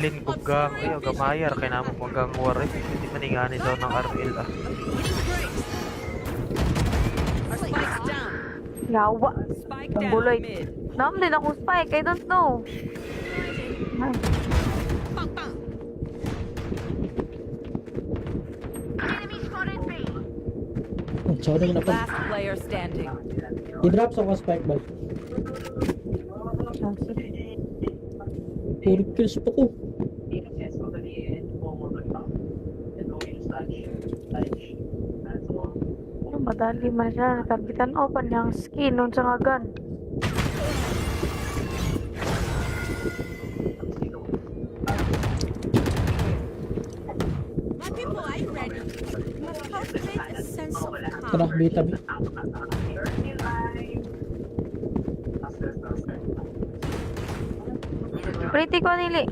Lin bugang, ay gamayar kay namo magang war hindi maningani daw ng RL ah. Spike down. Yawa. Spike Ang down buloy. mid. Naam din akong spike, I don't know. Ay. Bang bang. Tsaka na yun ako. Last player standing. I-drop sa ko spike ball. Ah, sige. 4 kills pa ko. Madali man siya. Targetan open yung skin nun sa nga gun. My people, are you ready? You must cultivate a sense of Tara, calm. bita bi. Pretty ko nili.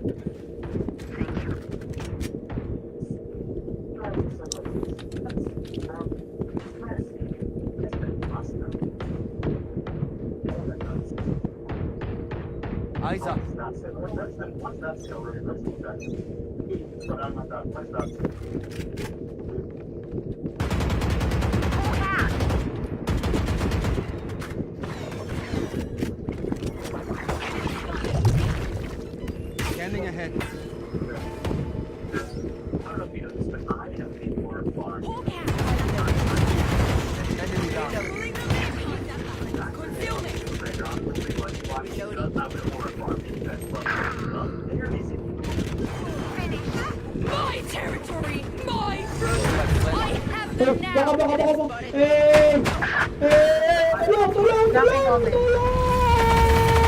Eyes up. Scanning ahead. Enemy down. My territory, my rules. I have Eh, them baka, now. baka, baka. Eh! Tulong, tulong, Jumping tulong, over. tulong!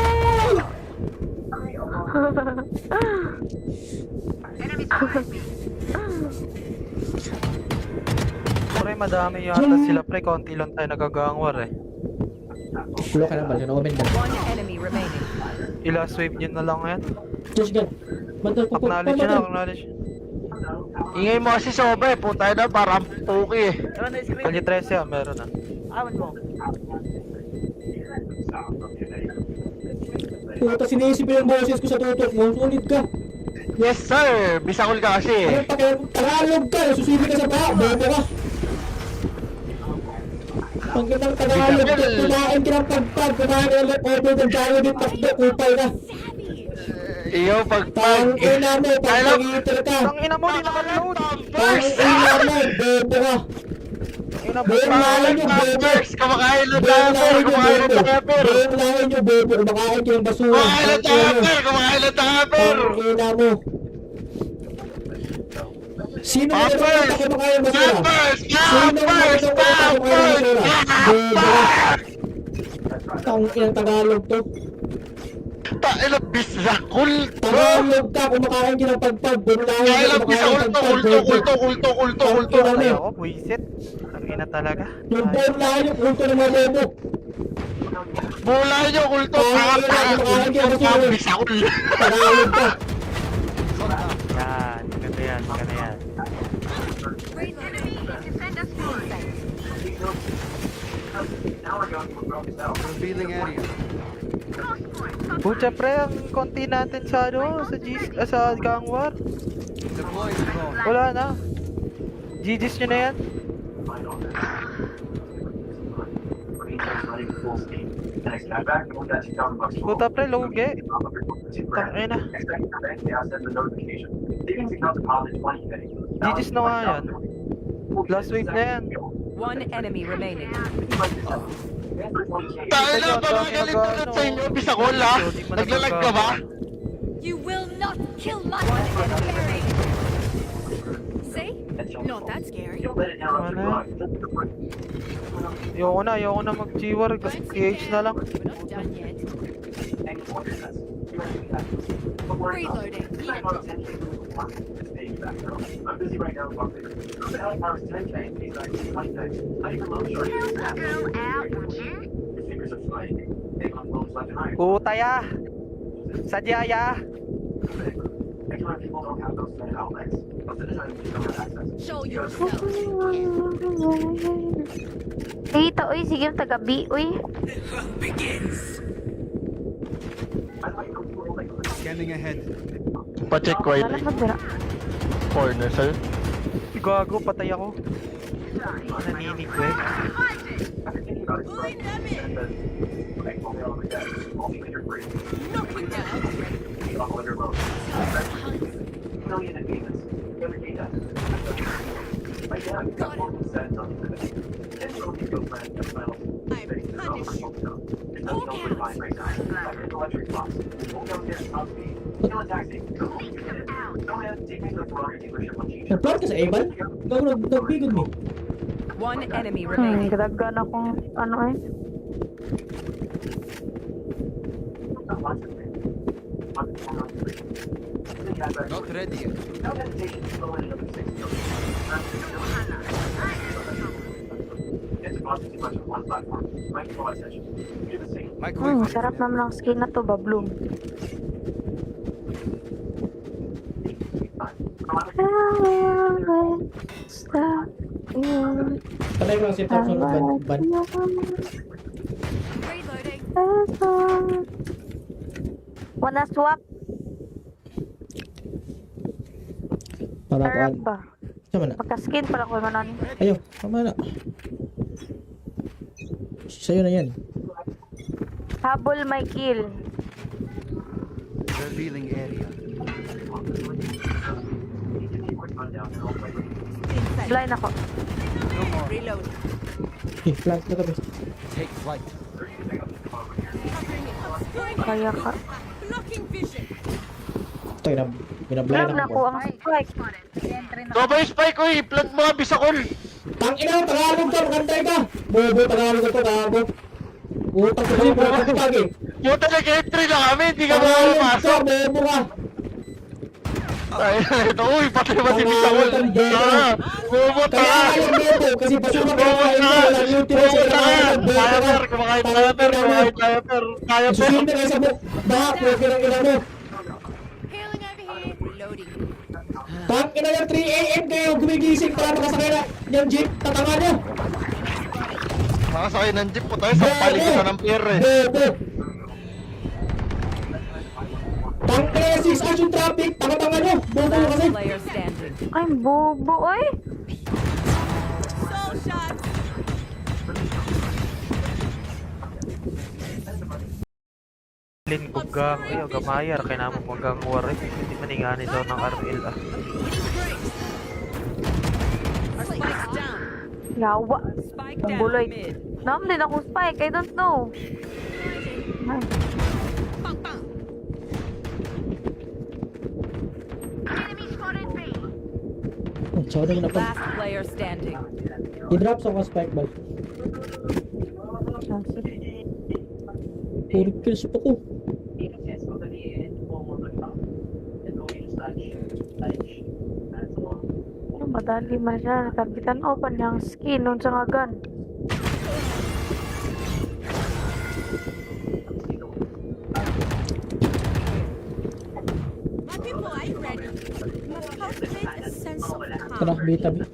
Pre madami yata sila pre, konti lang tayo nagagang war eh. Pulo ka na ba? Yan, open gun. One enemy remaining. Last wave nyo na lang yan. Just gun. Bantal, pupul. Acknowledge yun na, acknowledge. Ingay mo kasi sobe, puta na parang puki eh. Kalye 13 ah, meron na. Puta, sinisip yung boses ko sa tutok mo. Sulit ka. Yes sir, bisakol ka kasi Ano eh. pa kaya? Tagalog ka. Nasusipi ka sa baha. Bobo ka. Ang gandang Tagalog ka. Kumain ka ng pagpag. Kumain ka ng over the Jollibee Takbo. Kupal ka. Iyo pag Tang ina mo. Pagpag-iiter ka. Ang ina mo, di naka-load! Tang ina mo. Bobo ka. Ina mo, Bobo lang yung bobo. Pampers, kumakain ng Bobo lang tupper, yung kumakain ng bobo. tupper. Bobo lang yung bobo. Kumakain ka ng basura. Kumakain ng tupper, kumakain ng tupper. Tang ina mo. Sino mo Pampers! nagkakita kumakain ng basura? Pampers! Sino mo Pampers! nagkakita kumakain ng basura? Bobo ka. Tang ina Tagalog to. Tayo bisakol to. Tagalog ka, kumakain ka ng pagpag, bumulahin Kaya ka, lang kumakain bisakol ng to, pagpag, ulto, ulto, ulto, ulto, ulto. Tang ina Ayoko, mo. buisit. Ang ina talaga. Yung bumulahin yung ulto ng mga bobo. Bula nyo, ulto, Kumakain ka ng basura. bisakol. Tagalog ka. Yan, maganda yan, maganda yan. Revealing area. Pucha pre, ang konti natin sa ano, sa gang war. Deploying drone. Wala na. GG's nyo na yan. Puta pre, loge. Tangina. GG's na nga yan. Last wave na yan. One enemy remaining. Tayo na, parang galing tulad sa inyo, bisakol ha. Naglalag ka ba? You will not kill my enemy. See? Not that scary. Ayoko na mag-G-War. PH na lang. We're not done yet. Reloading. Utaya. Sadyaya. Show yourself. Kita, uy. Sige, taga-B, uy. Scanning ahead. Pa-check white. Wala na dira. Corner sa'yo. Gago, patay ako. Naninig ko eh. Knocking down. Nag-plant ka sa Evan? Gago, nag-bigod mo. One enemy remaining. Gadagan akong ano eh. Not ready yet. Microwave. Sarap naman ang skin na to, Babloom. Patay mo lang si Thompson ng ban. Reloading. Wanna swap? Para Herb ko. ba? Sama na. Pagka-skin pala ko yung manon. Ayo, tama na. Sa'yo na yan. Habol may kill. Revealing area. Blind ako. Reload. Eh, plant na kami. Take flight. Kaya ka. Blocking vision. Tayo na. Binablay Alam na na ko ako. ang spike. Sabay spike ko eh. Plant mga bisakol. Tangina, Tagalog ka, magantay ka. Bobo, Tagalog ka, Tagalog. Utang ko sa'yo, buwan ka pag eh. Puta nag-entry na kami. Hindi ka Tagalog ka, makapasok. bobo ka. Ay, ito. Uy, patay ba si bisakol? Tagalog ka, Tara. Bobo, Kaya tara. ayaw bobo, kasi basura ka Bobo, kain tara. mo. Walang yung tira Bobo, sa'yo, tara. Tagalog, bobo Kaya ka. per. Kumakain kaya per. Kumakain kaya per. Kaya per. Susunod na kayo sa book. Bahak, huwag kinang ina mo. Healing over here. Reloading. Tangina yung 3 AM kayo, gumigising para makasakay na yung jeep, tatanga nyo. Nakasakay ng jeep po tayo. Sa paligitan ng pier eh. Bobo. Tangina yung 6 hours yung traffic, tanga-tanga nyo. Bobo kasi. Last player standing. Ay, bobo oy. Soul shot. Lin bugang kayo, gamayar. Kaya naman bugang war eh. Hindi maningani daw ng RL ah. Spike down. Yawa. Spike Ang down buloy. mid. Nam din akong spike. I don't know. Ay, Bang bang. Oh, sorry mo na pa. Last player standing. I-drop sa mga spike ball. ah, sige. 4 kills pa to. Ano, madali man siya. Natabitan open yung skin nun sa nga gun. My people, are you ready? Must cultivate a sense of Tara, calm. bita bi.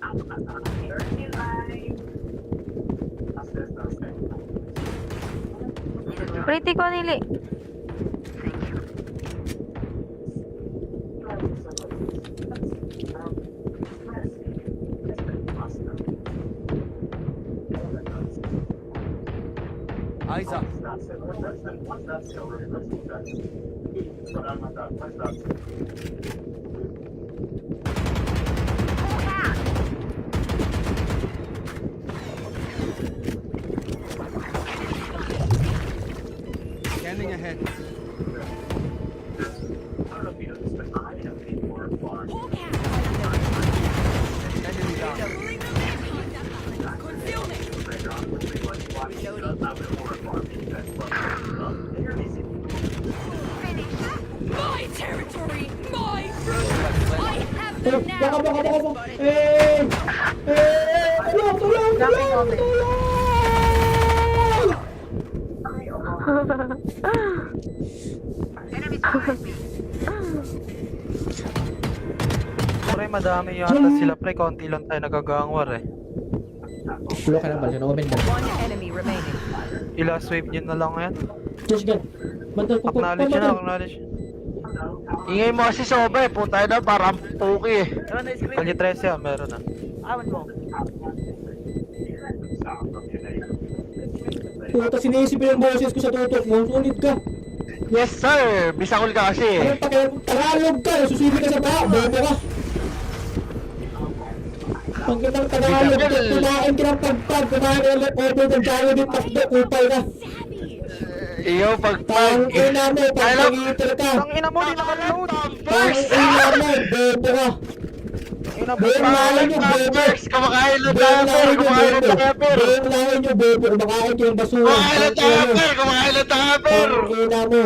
Pretty ko nili. Eyes up. Scanning ahead. Enemy down. My territory, my rules. I have Eh, them baka, now. baka. Tulong, tulong, tulong, tulong! Pre, madami yata sila pre. Konti lang tayo nagagang war eh. Tulong ka na ba? Sino omen ba? One enemy remaining. I-last wave nyo na lang yan. Just gun. Bantal ko. Acknowledge na, acknowledge. Ingay mo kasi sobe, puta na parang puki eh. Kanya 13 ah, meron na. Puta, sinisipin yung boses ko sa tutok mo. Sulit ka. Yes sir, bisakol ka kasi Ano eh. pa kaya? Tagalog ka. Susipi ka sa tao. Bobo ka. Pag kitang Tagalog ka, kumain ka ng pagpag. Kumain ka ng leftover ng Jollibee, takbo, kupal ka. Iyo pag Pang ina mo, pagpangiter ka. Ang ina mo, di nakaload! Pang ina mo, bobo ka. Ina mo, Buong lahi nyo, bobo. First, kumakain ng Buong lahi diaper, nyo, kumakain ng bobo. diaper. Buong lahi nyo, bobo. Kumakain kayo ng basura. Kumakain ng diaper, kumakain ng diaper. Pang ina mo.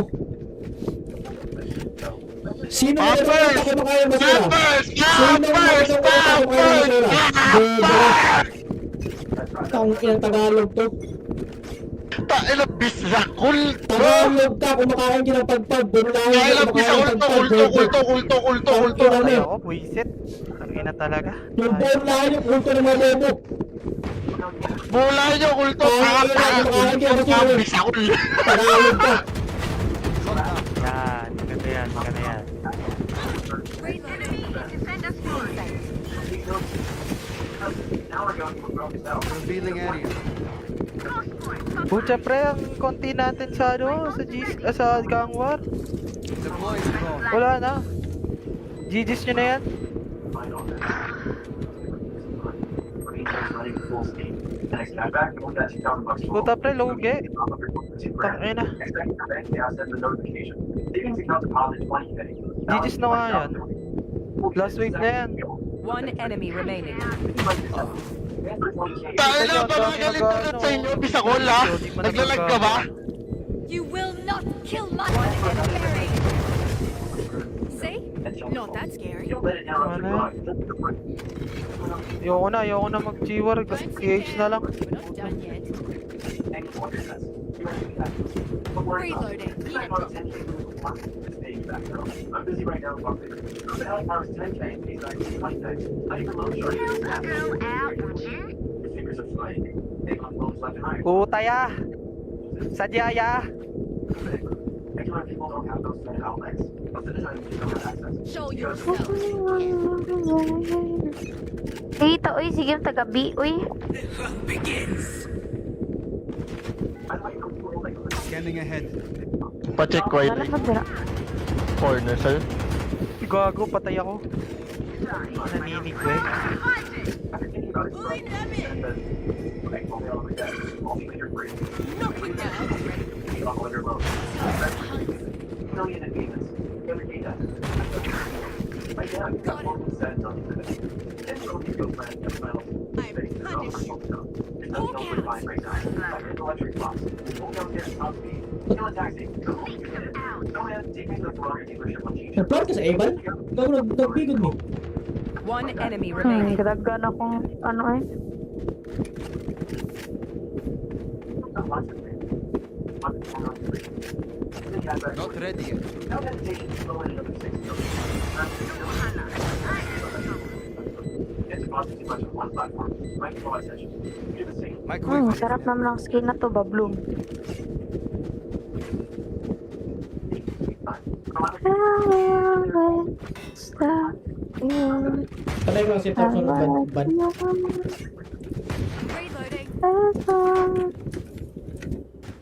Sino na Pampers! nakakita kumakain ng basura? Pampers! Sino na nakakita kumakain ng basura? Bobo ka. Tang inang Tagalog to. Tayo bisakol to. Tagalog ka, kumakain ka ng pagpag. Buong lahi Tayo nyo, bisakol kumakain ng to, pagpag. ulto, ulto, ulto, ulto, ulto. Ay, ako, buisit. Ang ina talaga. Yung buong lahi nyo, ulto ng mga bobo. Mula nyo, ulto, bisakol. Tagalog ka. Yan, maganda yan, maganda yan. Revealing area. Pucha pre, ang konti natin sa ano, sa sa Gang War. Deploying drone. Wala na. GG's nyo na yan. Puta pre, lugi. Tangina. GG's na nga yan. Last wave na yan. One enemy remaining. Tayo na, pamagalit na sa inyo, bisakol ha. Naglalag ka ba? You will not kill my enemy. See? Not that scary. Ayoko na mag-G-War. PH na lang. We're not done yet. Reloading. I'm busy right now. Who the hell powers 10K? He's like 20K. Your fingers are flying. They got phones left and right. Utaya! Sadyaya! Regular people don't have those kind of outlets. Most of the time, you don't have access. Show yourself. Dito, uy, sige, taga-B, uy. Scanning ahead. Pa-check ko Wala mo dira. corner sir. Gago, patay ako. Naninig ko eh. Knocking down. Nagplar ka sa Evan? Gago, nagbigod mo. One enemy remaining. Gadagan akong, ano eh. Not ready yet. My quick Sarap naman ang skin na to, Babloom. Tanay ko ang si Thompson ban. Reloading.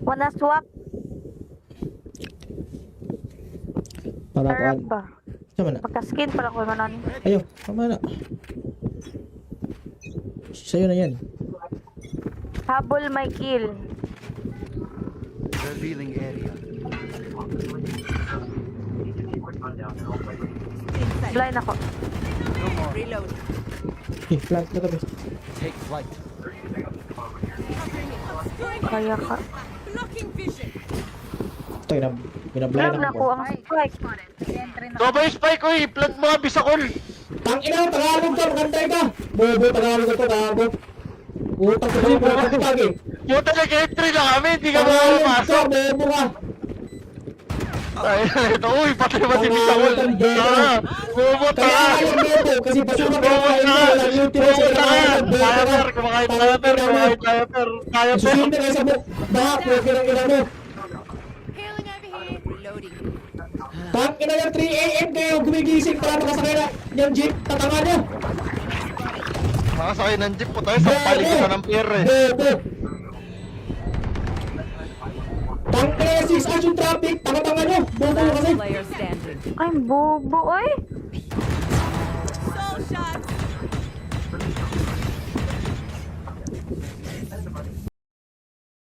Wanna swap? Para Sarap ko ba? Sama na. Pagka-skin pala ko manan. Ayo, tama na. Sa'yo na yan. Habol my kill. revealing area. Blind ako. Reload. Plant na tabi. Take flight. Kaya ka. Blocking vision. Ito, binablind Alam na ako. ko ang spike. Double spike ko plant mo bisakol. Tang ina, Tagalog ka, magantay ka. Bobo, Tagalog ka to, gago. Utang ko sa'yo, pagpag eh. Puta na entry na kami, hindi ka Tagalog ka, makapasok. bobo ka. Ay, ito, uy, patay ba si bisakol? Tara, bumota ka. Tagalog bobo, kasi basura ka Bumota kain ka. mo, nag-ulti na sa Bumota ka. Tagalog, bobo ka. Diaper, kumakain diaper, kumakain diaper. Diaper. Susunod na kayo sa bahak, huwag ka ng ina mo. Healing over here. Reloading. Tangina yung 3 AM kayo gumigising para makasakay na yung jeep. Tatanga nyo. Makasakay ng jeep po tayo, sampalin ko na ng pier eh. Bobo. Tangina yung 6 hours yung traffic. Tanga-tanga nyo. Bobo Last kasi. player standing. Ay, bobo, oy. Soul shots.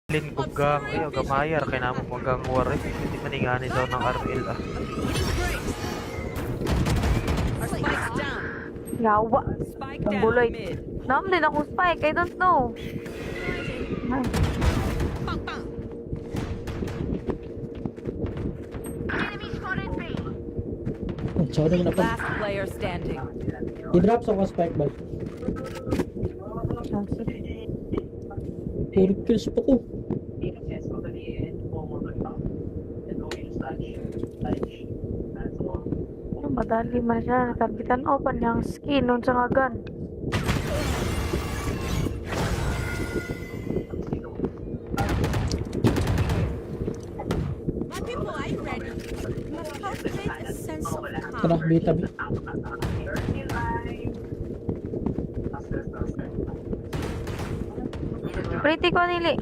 Lin kugang kayo gamayar kay namo magang war eh. Hindi maningani daw ng RL ah. Spikes down. Yawa. Spike Ang down buloy. mid. Naam din akong spike. I don't know. Ay. Bang bang. Tsaka na pa. Last player standing. I-drop sa mga spike ball. Ah, sige. 4 kills pa ko. Yung madali man siya. Nakabitan open yung skin nun sa nga gun. My people, are you ready? You must cultivate a sense of Tara, calm. bita bi. Pretty ko nili.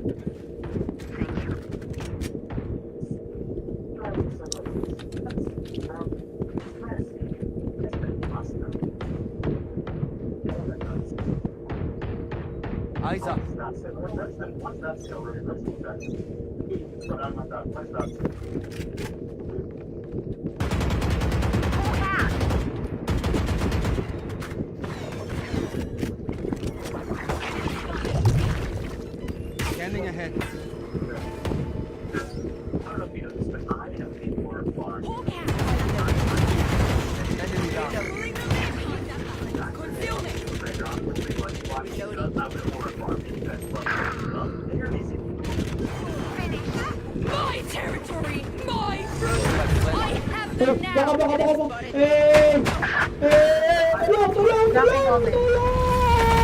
Eyes up. Scanning ahead. Enemy down. My territory, my rules. I have Eh, them baka, now. baka, baka, baka. Tulong, tulong, Dropping tulong, omen.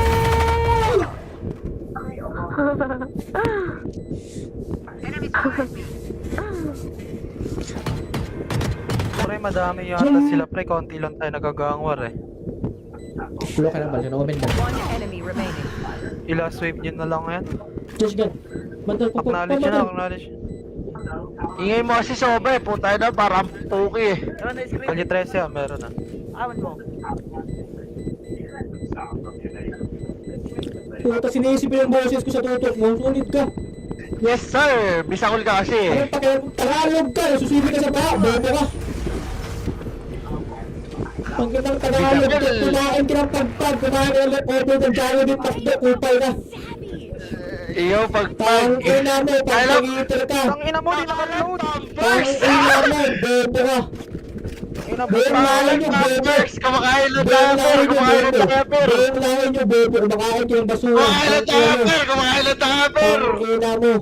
Pre, madami yata sila pre, konti lang tayo nagagang war eh. Tulong ka lang bal, yun, omen bal. One enemy remaining. I-last wave nyo na lang yan. Just gun. Mantal ko po. Acknowledge na, acknowledge. Ingay mo kasi soba eh, puta na parang puki eh. Kalye 13 ah, meron na. Puta, sinisip yung boses ko sa tutok mo. Sulit ka. Yes sir, bisakol ka kasi eh. Anong pakialam? Tagalog ka. Susibi ka sa paa. Bobo ka. Pagkitang Tagalog ka. Kumain ka ng pagpag. Kumain ka ng over the gyro din. Takdo, kupal ka. Iyo pag Tangina mo. Pagpag-iitil ka. Ang ina mo, di naka-reload! Tangina mo. Bobo ka. Ina mo, Buong lahat nyo, bobo. Pampers, kumakain ng Buong diaper, lahat nyo, kumakain ng bobo. diaper. Buong lahat nyo, bobo. Kumakain ka ng basura. Kumakain ng diaper, kumakain ng diaper. Tangina mo.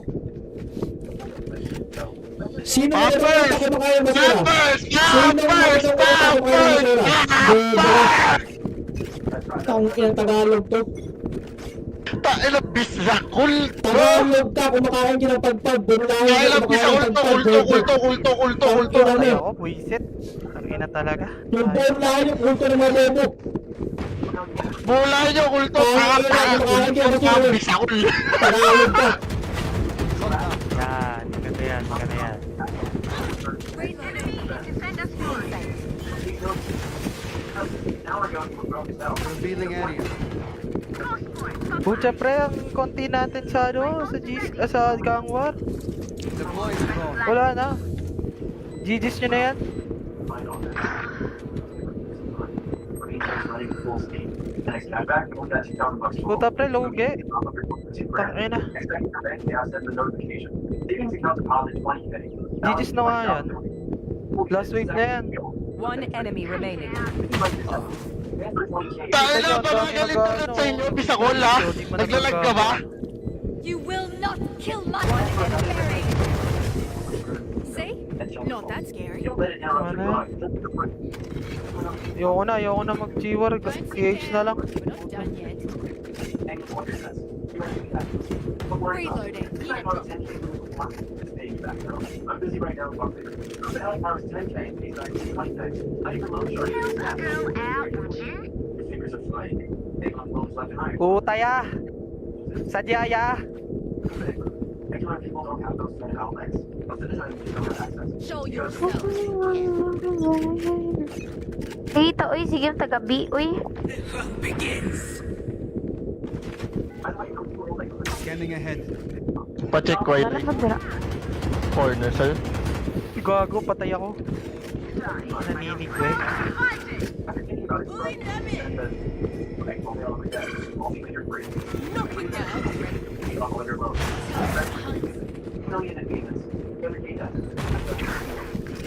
Sino mo Pampers! nagkakita kumakain ng basura? Pampers! Sino mo Pampers! nagkakita kumakain ng basura? Bobo ka. Tangina Tagalog to. Tain na bisakol to. Tagalog ka, kumakain ka ng pagpag. Bumulahin Kaya ka, lang kumakain bisakol ng to, pagpag. ulto, ulto, ulto, ulto, ulto. Tangina Ay mo. ako, buisit. Ang ina talaga. Yung bumulahin yung ulto ng mga bobo. Mula nyo, ulto, bisakol. Tagalog ka. Yan, maganda yan, maganda yan. Revealing area. Pucha pre, ang konti natin sa ano, sa gang war. Deploying drone. Wala na. GG's nyo na yan. Puta pre, loge. Tangina. GG's na nga yan. Last wave na yan. One enemy remaining. Tain na, parang galit na sa inyo, bisakol ha. Naglalag ka ba? You will not kill my enemy. See? Not that scary. Ayoko na mag-G-War. KH na lang. We're not done yet. Reloading. back, girl. I'm busy right now, Buckley. The Alec Powers 10K, he's like 20K. Not even low short. Your fingers are flying. Take on phones left and right. Utaya! Sadyaya! Next time people don't have those kind of outlets. Most of the time, you just don't have access. Show yourself. Kita, uy, sige, taga-B, uy. By the way, don't people like Scanning ahead. Pa-check ko Wala ay mo dira. corner sa'yo. Gago, patay ako. Naninig ko eh. after thinking about it, right? Like, only on the desk, all the major breaks. Knocking down. You all under load. Million in payments. Every day does.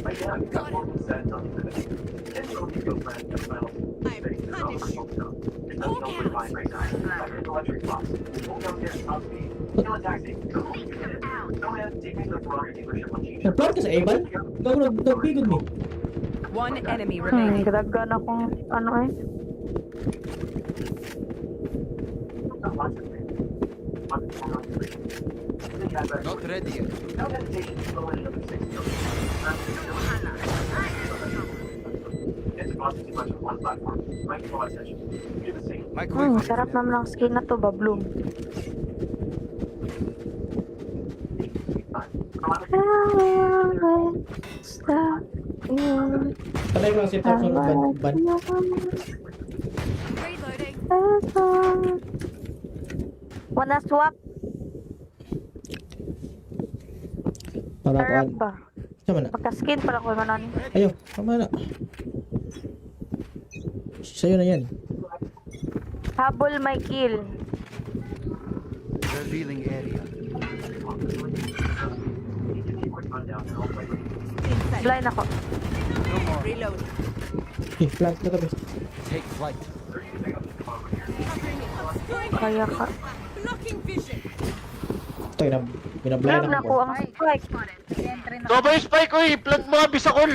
Like, yeah, you got 1% on the limit. And so you go friend, just miles. Space, there's no personal stuff. There's nothing else to find right now. Like, there's electric box. Walk downstairs, top speed. Hail a taxi. Go home, you get it. No man, take me to the Ferrari dealership on G. Nagplan ka sa Evan? Gago, nagbigod mo. One enemy remaining. Kadaggan akong, ano eh. Not lots of things. Lots of fun on the street. Then you have that- Not ready yet. No hesitation to throw in another 6 million. It's a cost too much on one platform. Might draw attention. Do the same. Microwave. Sarap naman ang skin na to, Babloom. Stop you. Patay mo lang si Thompson ban. Reloading. Wanna swap? Para Sarap kuan. ba? Sama na. Pagka-skin pala ko manon. Ayo, tama na. Sa'yo na yan. Habol my kill. Revealing area. Blind ako. Reload. Okay, plant na kami. Take flight. Kaya ka. Blocking vision. Ito, binablay Grab na na ko ang spike. So ba yung spike ko eh? Plant mo nga bisakol.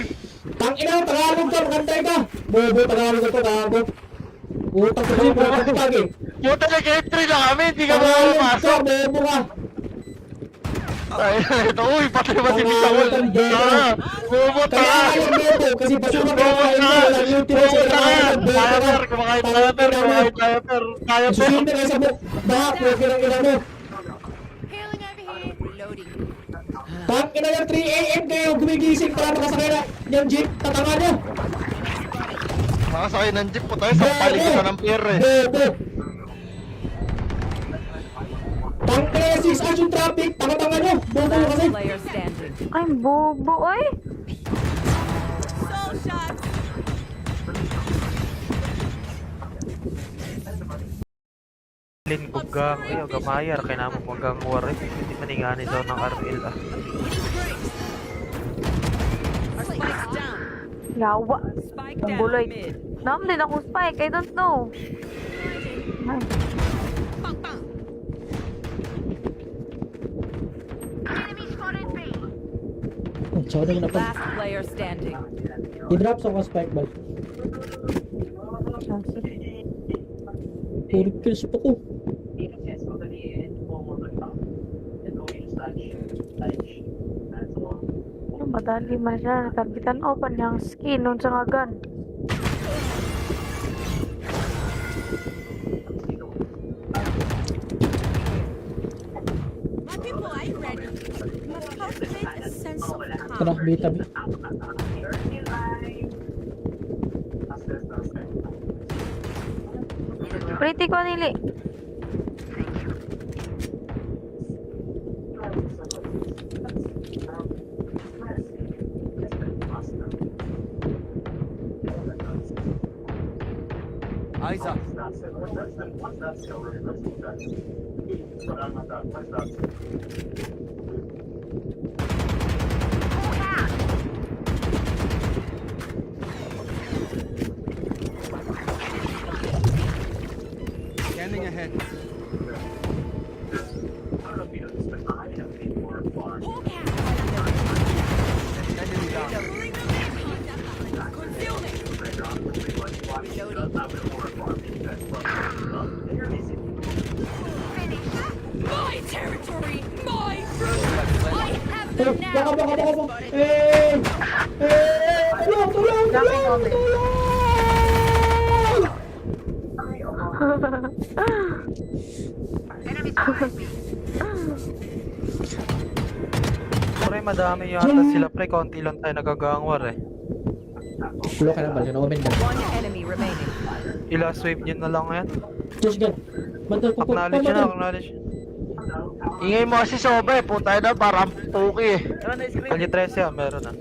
Tangina, Tagalog ka, magantay ka! Bobo, Tagalog ka to, gago. Utang ko kasi, bukas pag eh. Puta nag-entry na kami, hindi ka Tagalog ka, makapasok. bobo ka. Ay, ito, uy, patay ba si bisakol? Tagalog ka, Tara, bumot Kaya ka. ayaw bobo, kasi basura ka Bumot kain ka. mo, walang yung tira sa Bumot ka. Tagalog, bobo ka. Diaper, kumakain diaper, kumakain diaper. Diaper. Susunod ka sa book, baha, pwede ng ina mo. Healing over here. Reloading. Tangina yung 3 AM kayo, gumigising para makasakay na yung jeep, tatanga nyo. Makasakay ng jeep po tayo, sampalin ko sa ng pier eh. Bobo. Tangina yung 6 hours yung traffic, tanga-tanga nyo, bobo Last kasi. player standing. Ay, bobo, oy. Soul shots. Lin kuggang, ay, gamayar. Kaya naman kuggang war eh. Hindi maningani daw ng RL ah. Spikes down. Yawa. Spike Ang down buloy. mid. Naam din akong spike, I don't know. Ay, Bang bang. Tsaka na yun Last player standing. I-drop sa spike ball. chance. 4 kills pa ko. Madali man siya. Natargetan open yung skin nun sa nga gun. My people ain't ready. Must cultivate a sense of Tara, calm. bita bi. Pretty ko nili. Eyes up. Scanning ahead. Hawk out. Enemy down. Pulling them. Concealment. My territory. My rules. I have the Baka. Tulong! Pre, madami yata sila pre. Konti lang tayo nagagangwar eh. Pulo ka na ba? Open ka. One enemy remaining. Last wave nyo na lang yan. Josh gun. Acknowledge yun na, acknowledge. Ingay mo kasi soba eh. Puta na parang puki eh. Kalye 13 ah, meron na.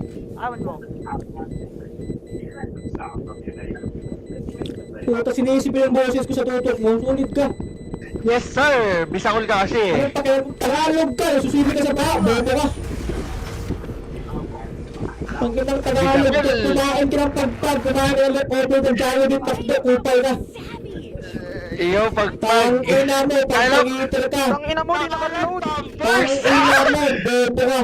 Puta, sinisipin ang boses ko sa tutok mo. Sulit ka. Yes sir! Bisakol ka kasi eh. Ano Tagalog ka? Nasusipi ka sa paa. Bobo ka. Pag kitang Tagalog ka, kumain ka ng pagpag. Kumain ka ng over the Jollibee Takbo. Kupal ka. Iyo Tang ina mo, pag-pag-eater ka. Ang ina mo, di nakaload! Tang ina mo, bobo ka.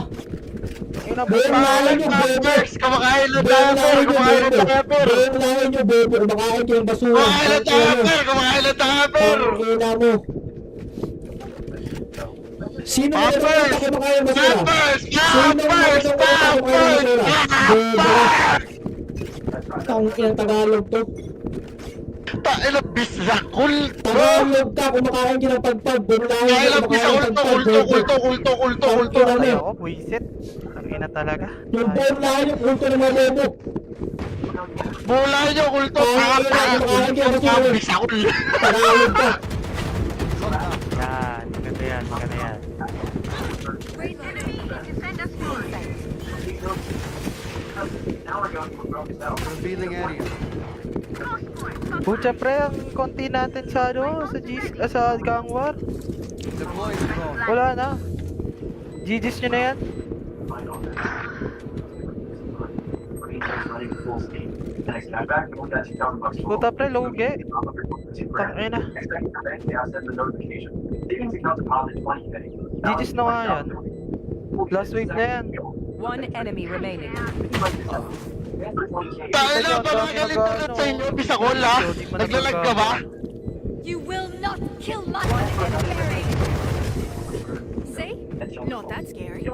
Ina mo, Buong lahat yung bobo. Pampers! Kumakain ng Buong diaper! lahat yung Kumakain ng bobo. diaper! Buong lahat yung bobo. Kumakain ka ng basura. Kumakain ng diaper! Kumakain ng diaper! Tang ina mo. Sino mo Pampers! nagkakita kumakain ng basura? Pampers! Sino mo Pampers! nagkakita kumakain ng basura? Bobo ka. Tang ina Tagalog to. Tayo bisakol to! Tagalog ka, kumakain ka ng pagpag. Bumulahin Kaya ka, lang kumakain bisakol ng to! pagpag. Ulto! Tang ina mo. Ayoko, buisit. Ang ina talaga. Yung bumulahin yung ulto ng mga bobo. Bola nyo! Ulto! Ulto! Bisakol! Tagalog ka. Yan, maganda yan, maganda yan. Now we're going to a broken cell. Revealing area. Pucha pre, ang konti natin sa ano, sa gangwar. Deploying drone. Wala na. GG's nyo na yan. Puta pre, loge. Tangina. GG's na nga yan. Last wave na yan. One enemy remaining. Tayo lang! Parang galing tulad sa inyo! Bisakol ha! Naglalag ka ba? You will not kill my legendary. See? Not that scary.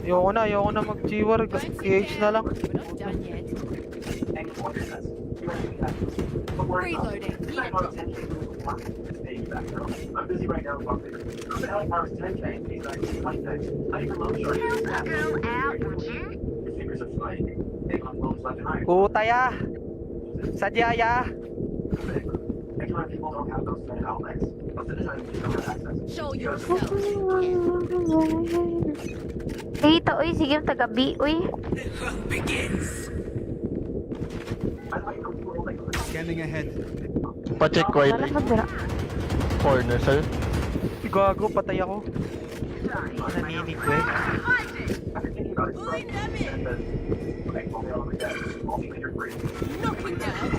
Ayoko na mag-G-War. PH na lang. We're not done yet. Reloading. I'm busy right now. The helicopter's 10K. He's like 20K. I can load short. Your fingers are flying. Take on loads left and right. Utaya! Sadyaya! Regular people don't have those kind of outlets. But citizens don't have access. Show yourself. Ito, uy, sige yung taga-B, uy. Scanning ahead. Pa-check ko Wala ay na dira. corner sir. Gago, patay ako. Naninig ko eh. Knocking down.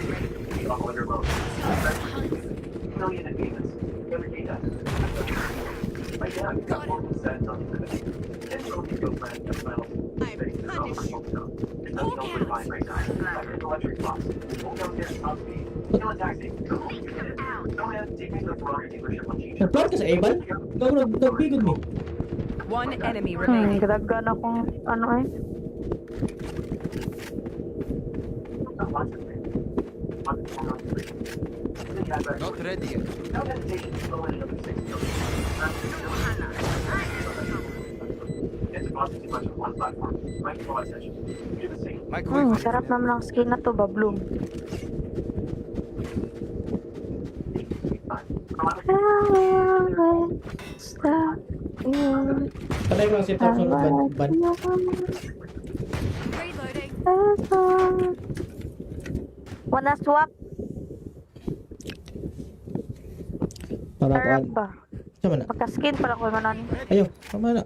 Nag-plot ka sa Evan? Gago, nag-bigod mo. One enemy remaining. Gadagan akong, ano eh. Not ready yet. Microwave. Sarap naman ang skin na to, Babloom. Patay ko lang si Thompson ban. Reloading. Wanna swap? Para Herb ba? Sama na. Pagka-skin pala ko yung manan. Ayo, tama na.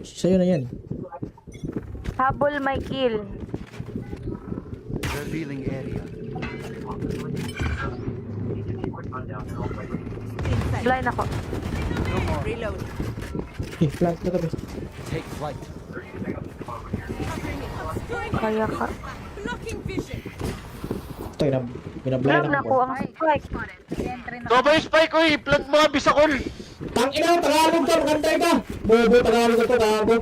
Sa'yo na yan. Habol my kill. Revealing area. Blind ako. Reload. Plant na kami. Take flight. Kaya ka. Blocking vision. Tayo na. Binablind Alam na ako. ko ang spike. Soba yung spike ko eh! Plant mga bisakol! Tangina, Tagalog ka, magantay ka. Bobo, Tagalog ka to, gago.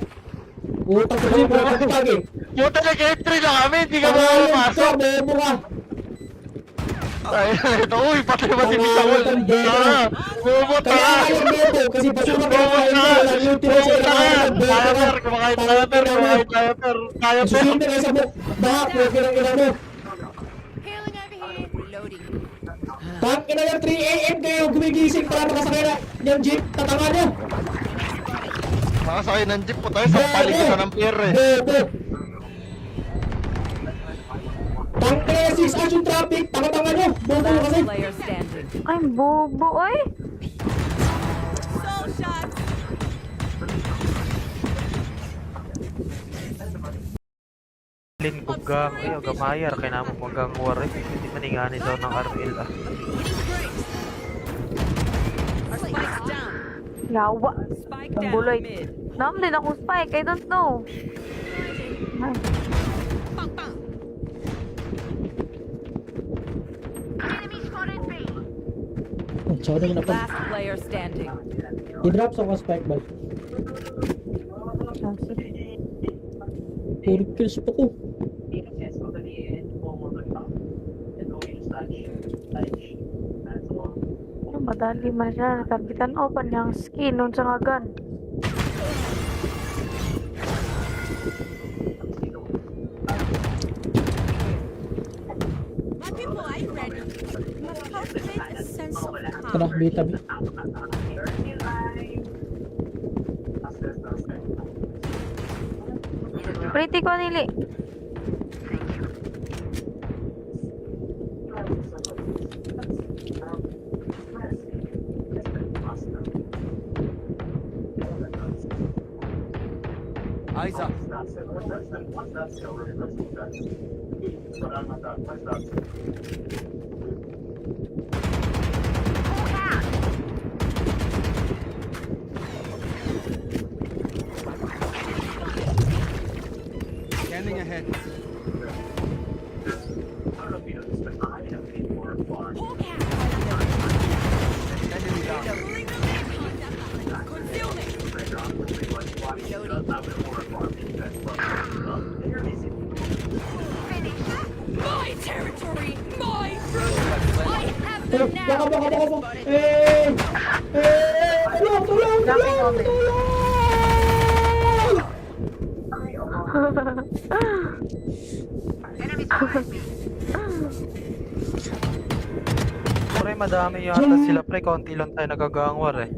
Utak ko kasi, pag eh. Puta, nag-entry na kami, hindi ka Tagalog ka, makapasok. bobo ka. Ay, ito, uy, patay ba si Bisakol? Tara, bobo, Kaya tara. ayaw bobo, kasi basura ka Bobo, kain mo, tara. walang nutrients, Bobo, kaya tara. bobo ka. Kaya, per, kumakain tayo, per, kumakain tayo, per. Kaya, per. Susunod ka sa buk, bahak, huwag ka ng ina mo. Healing over here. Reloading. Tangina yung 3 AM kayo, gumigising para makasakay na yung jeep, tatama nyo. Nakasakay ng jeep po tayo sa paligitan ng pier eh. Bobo. Tangina 6 hours yung traffic, tanga-tanga nyo. Bobo kasi. Last player standing. Ay, bobo, ay. Soul shot. Lin kugang kayo gamayar kay namo paggang war eh. Hindi maningani daw ng RL ah. Spike down. Yawa. Spike Ang down buloy. mid. Naam din akong spike, I don't know. Ay, Bang bang. Oh, sorry na pa. Last player standing. I-drop sa mga spike ball. ah, sige. 4 kills pa ko. Ano, madali man siya. Nakagitan open yung skin nun sa nga gun. My people, are you ready? Must cultivate a sense of Tara, calm. bita bi. Pretty ko nili. Eyes up. Scanning ahead. Enemy down. My territory, my rules. I have Eh, them baka, now. baka, baka. Tulong, tulong, tulong, tulong! Pre, madami yata sila pre, konti lang tayo nagagang war eh.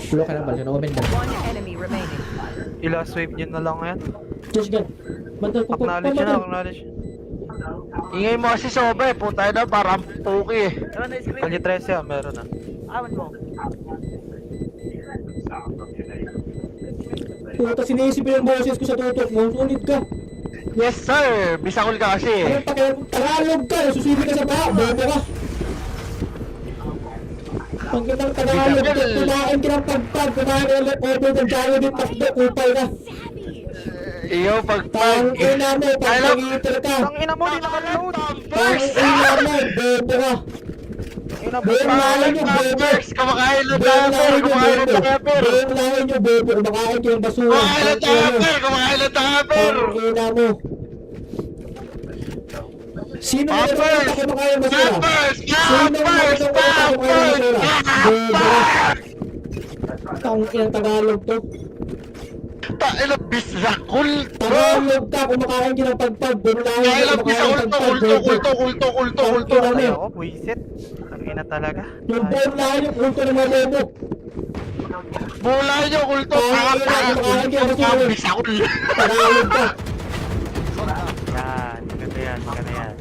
Tulong ka na ba? Sino open ba? One enemy remaining. I-last wave nyo na lang yan. Just gun. Bantal ko. Acknowledge yun, acknowledge. Ingay mo kasi sobe, puta na parang puki eh. Kalye 13 ah, meron ah. Puta, sinisip yung boses ko sa tutok mo. Sulit ka. Yes sir, Bisakol ka kasi eh. Ano pa kaya? Tagalog ka. Susibi ka sa baha. Bobo ka. Pag kitang Tagalog ka, kumain ka ng pagpag. Kumain ka ng leftover ng Jollibee. Takbo, kupal ka. Iyo pag Tangina mo, pagpangiter ka. Ang ina mo, di nakaload! Tangina mo, bobo ka. Ina mo, Buong lahi nyo, bobo. First, kumakain na Buong tayo lahi per, nyo, kumakain na bobo. tayo per. Buong lahi nyo, bobo. Kumakain kayo ng basura. Kumakain na tayo per, kumakain na tayo per. Tangina mo. Sino na Poppers! nakita kumakain ng basura? Poppers! Sino na nakita kumakain ng basura? Bobo ka. Tangina Tagalog to. Tayo Bisakol to. Tagalog ka, kumakain ka ng pagpag. Buong lahi Tayo nyo, kumakain Bisakol ng to, pagpag. ulto, ulto, ulto, ulto, ulto. Ay ako, buisit. Ang ina talaga. Yung buong lahi nyo, ulto ng mga bobo. Bola nyo, ulto, paka, Bisakol. Tagalog ka. Yan, maganda yan, maganda yan.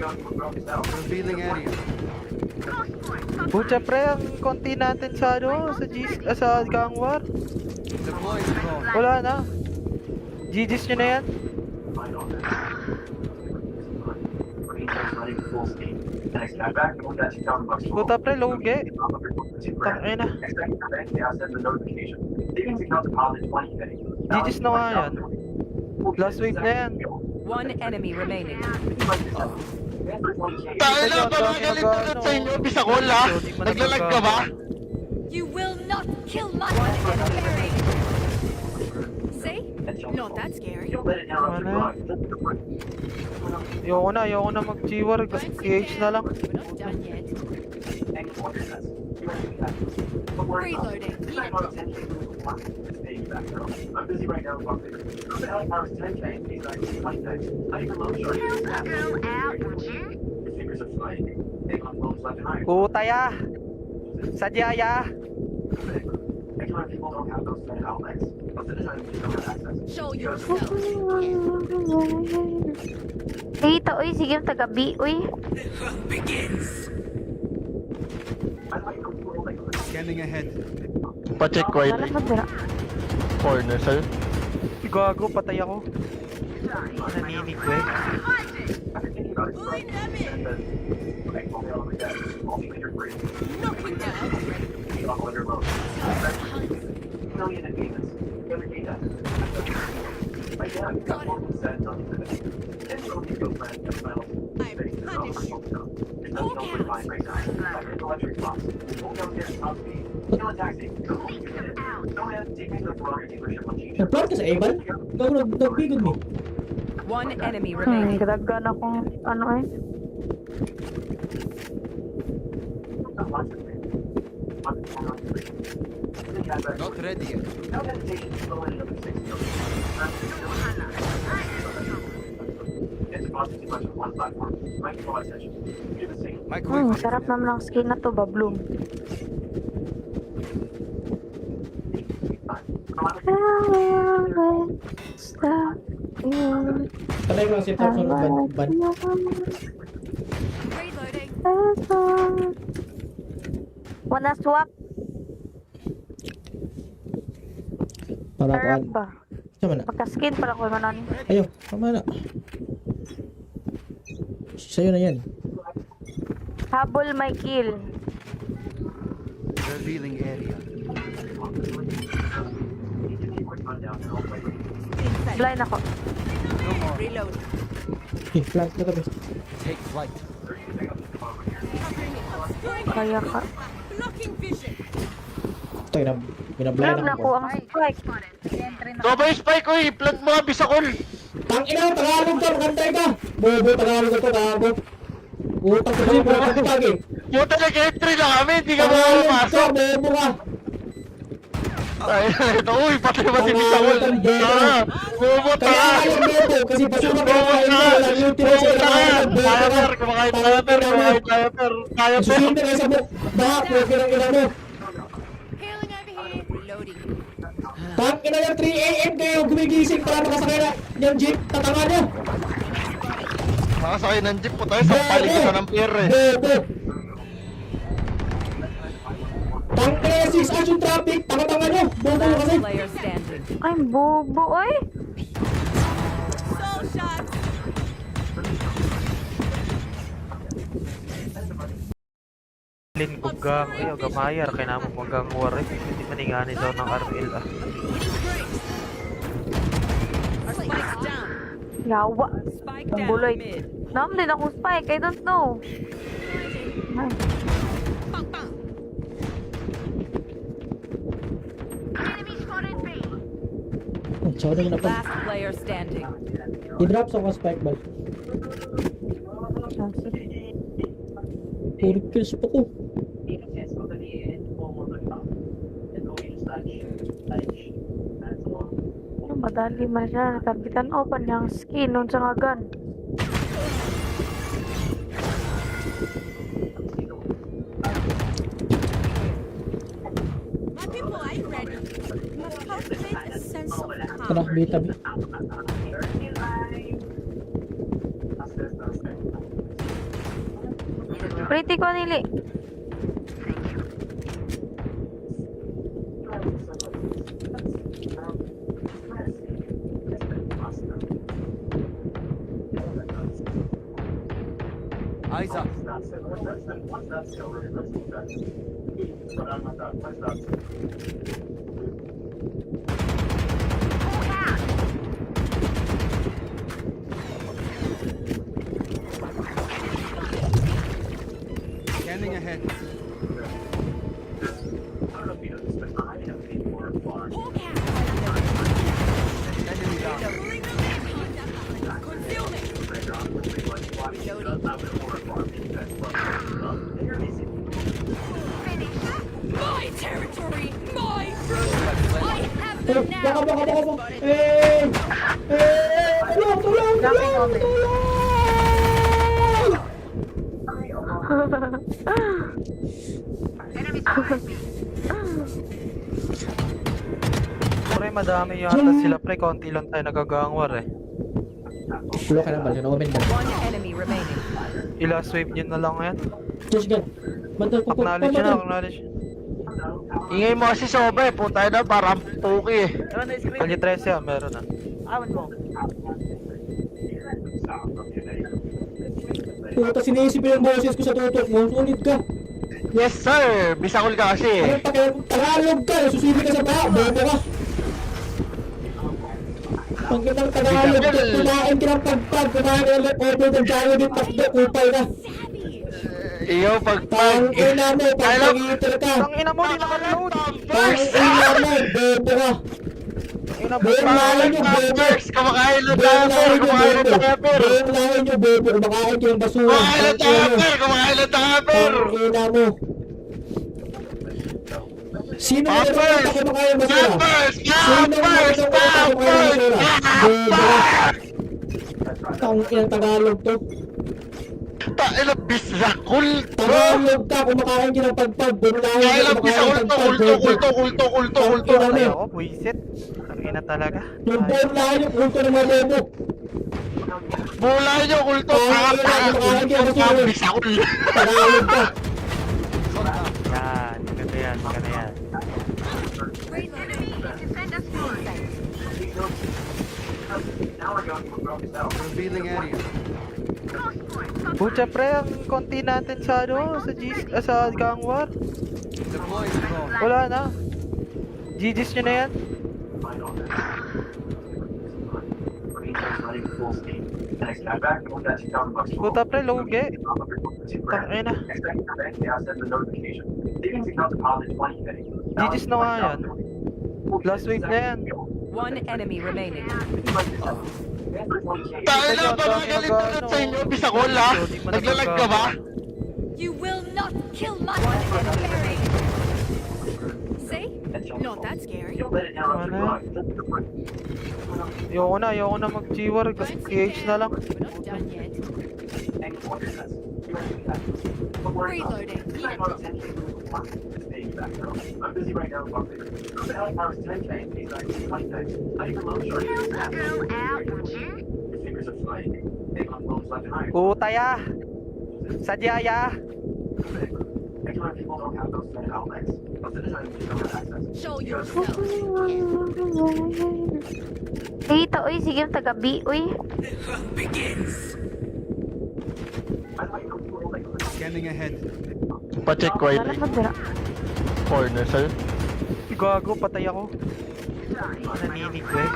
Revealing area. Pucha pre, ang konti natin sa ano, sa sa gang war. Deploying drone. Wala na. GG's nyo na yan. Puta pre, loge. Tangina. GG's na nga yan. Last wave na yan. One enemy remaining. Tayo na, parang galit sa inyo, Bisakol ha? Naglalag ka ba? You will not kill my enemy. See? Not that scary. Ayoko na mag-G-War. PH na lang. We're not done yet. Reloading. I'm busy right now. Who the hell powers 10K? He's like 20K. How do you promote short? Your fingers are flying. They got phones left and right. Utaya! Sadyaya! Regular people don't have those kind of outlets. Most of the time, you don't have access. Show yourself. Kita, uy. Sige, taga-B, uy. Scanning ahead. Pa-check ko Wala ito. mo dira. Corner, sir. Gago, patay ako. Naninig ko eh. Pulling them in. Knocking down. Million in payments. Every day does. Right now, you've got 4% on the and so you go plan your finals. I'm punished. There's nothing else to find right now. Like an electric box. Go downstairs, top speed. Kill a taxi. Go. Go ahead, take me to the Ferrari dealership on G. Nag-plan ka sa Evan? Gago, nagbigod mo. One enemy remaining. Kadaggan akong ano eh. Not ready yet. No hesitation to go in another 6 million. It's costing too much on one platform. Might draw attention. Do the same. Microwave. Sarap naman ang skin na to, ba, Bloom. Talay ko lang si Thompson ban. Reloading. Wanna swap? Para Sarap ko. ba? Sama na. Pagka-skin pala ko manan. Ayaw, tama na. Sa'yo na yan. Habol my kill. Revealing area. Blind ako. Reload. Plant na tabi. Take flight. Kaya ka. Blocking vision. Ito, binablay Grab na na ko ang spike. Ito ba yung spike ko eh? Plant mo nga, Bisakol! Tang ina, Tagalog ka, magantay ka. Bobo, Tagalog ka to, gago. Utang ko sa'yo, bobo ka eh. Puta na entry na kami, hindi ka Tagalog ka, makapasok! bobo ka. Tayo na ito, uy, patay ba si Bisakol? Tara! Bobo, Kaya tara! ayaw bobo, kasi basura ka Bobo, kain mo, tara! lang yung tira Bobo, sa tara! Tagalog, bobo ka. Diaper, kumakain diaper, kumakain diaper! Diaper! Susunod na kayo sa bahak, huwag ka ng ina mo. Healing over here. Reloading. Tang ina yung 3 AM kayo, gumigising para makasakay na yung jeep, tatanga nyo. Nakasakay ng jeep po tayo, sampalin ko na ng pier eh! Bobo. Tang ina yung 6 hours yung traffic, tanga-tanga nyo. Bobo Last kasi. player standing. Ay, bobo, oy. Soul shots. Lin kuggang. Ayaw, gamayar. Kaya naman maggang war eh. Hindi maningani daw ng RL ah. Spikes down. Yawa. Spike Ang down buloy. mid. Naam din akong spike. I don't know. Ay, Bang bang. Sorry na pa. Last player standing. I-drop sa mga spike ball. chance. 4 kills pa ko. Madali man siya. Nakabitan open yung skin nun sa nga gun. My people ain't ready. Must cultivate a sense of Tara, calm. bita. Pretty ko nili. Eyes up. Baka. Eh! Tulong! Jumping omen. Pre, madami yata sila pre. Konti lang tayo nagagangwar eh. Tulong ka lang, balik na omen mo. One enemy remaining. I-last wave nyo na lang yan. Josh Gun. Bandal ko. Acknowledge na, acknowledge. Ingay mo kasi soba eh. Puta na, parang puki eh. Kalye 13 ah, meron na. Puta, sinisip yung boses ko sa tutok mo. Sulit ka. Yes sir, bisakol ka kasi eh. Anong pakialam? Tagalog ka. Susibi ka sa paa. Bobo ka. Pag kitang Tagalog ka, kumain ka ng pagpag. Kumain ka ng order ng Jollibee. Pakda, kupal ka. Iyo, pag Tangina mo, pag-pag-iiter ka. Tangina mo, di naka-load! Tangina mo, bobo ka. Tangina mo, Buong lahat nyo, bobo. Pampers, kumakain ng Buong lahat diaper, nyo, kumakain ng bobo. diaper. Buong lahat nyo, bobo. Kumakain kayo ng basura. Kumakain ng diaper, kumakain ng diaper. Tangina mo. Sino mo Pampers! nagsasalita kumakain ng basura? Pampers! Sino mo Pampers! nagsasalita kumakain ng basura? Bobo ka. Tanginang Tagalog to. Tain na bisakol to. Tagalog ka, kumakain ka ng pagpag. Buong lahat Kaya nyo, lang kumakain bisakol ng to, pagpag. ulto, ulto, ulto, ulto, ulto. Tangina Ay mo. ako, buisit. Tangina talaga. Yung buong lahat nyo, ulto ng mga bobo. Mula nyo, ulto, bisakol. Tagalog ka. Yan, maganda yan, maganda yan. Now we're going to a broken cell. Revealing area. Pucha pre, ang konti natin sa ano, sa gangwar. Deploying drone. Wala na. GG's nyo na yan. Puta pre, loge. Tangina. GG's na nga yan. Last wave na yan. One enemy remaining. Tain na, parang galit na sa inyo, bisakol ha. Naglalag ka ba? You will not kill my enemy. See? Not that scary. Ayoko na mag-G-War. KH na lang. We're not done yet. Reloading. I'm busy right now. The hell powers 10K, these guys 20K. Not even low short. Your fingers are flying. They on phones left and right. Utaya! Sadyaya! Extra people don't have those kind of outlets. Most of the time, you don't have access. Show yourself. Tita, uy, sige yung taga-B, uy. Scanning ahead. Pa-check ko Wala mo dira. corner sir. Gago, patay ako. Naninig ko eh.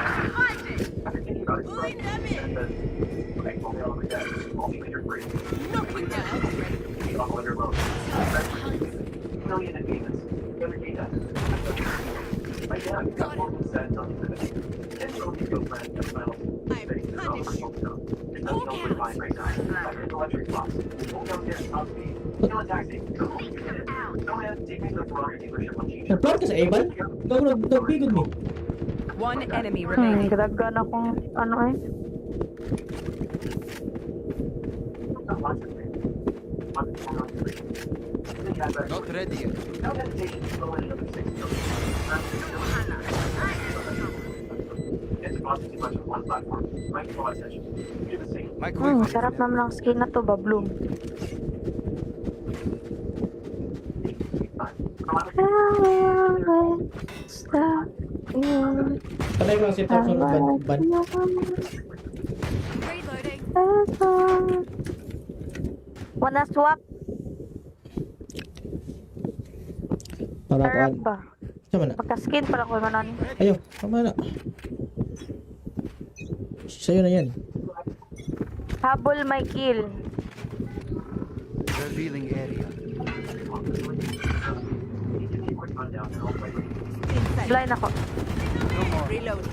Nag-floor ka sa Evan? Gago, nagbigod mo. One enemy remaining. Gadagan akong, ano eh. Not ready yet. Microwave. Sarap naman ang skin na to, Babloom. Patay mo ang sit-up sa ban. Reloading. Wanna swap? Para Sarap ko. ba? Sama na. Pagka-skin pala ko manon. Ayaw, tama na. Sa'yo na yan. Habol my kill. Revealing area. Blind ako. Reload.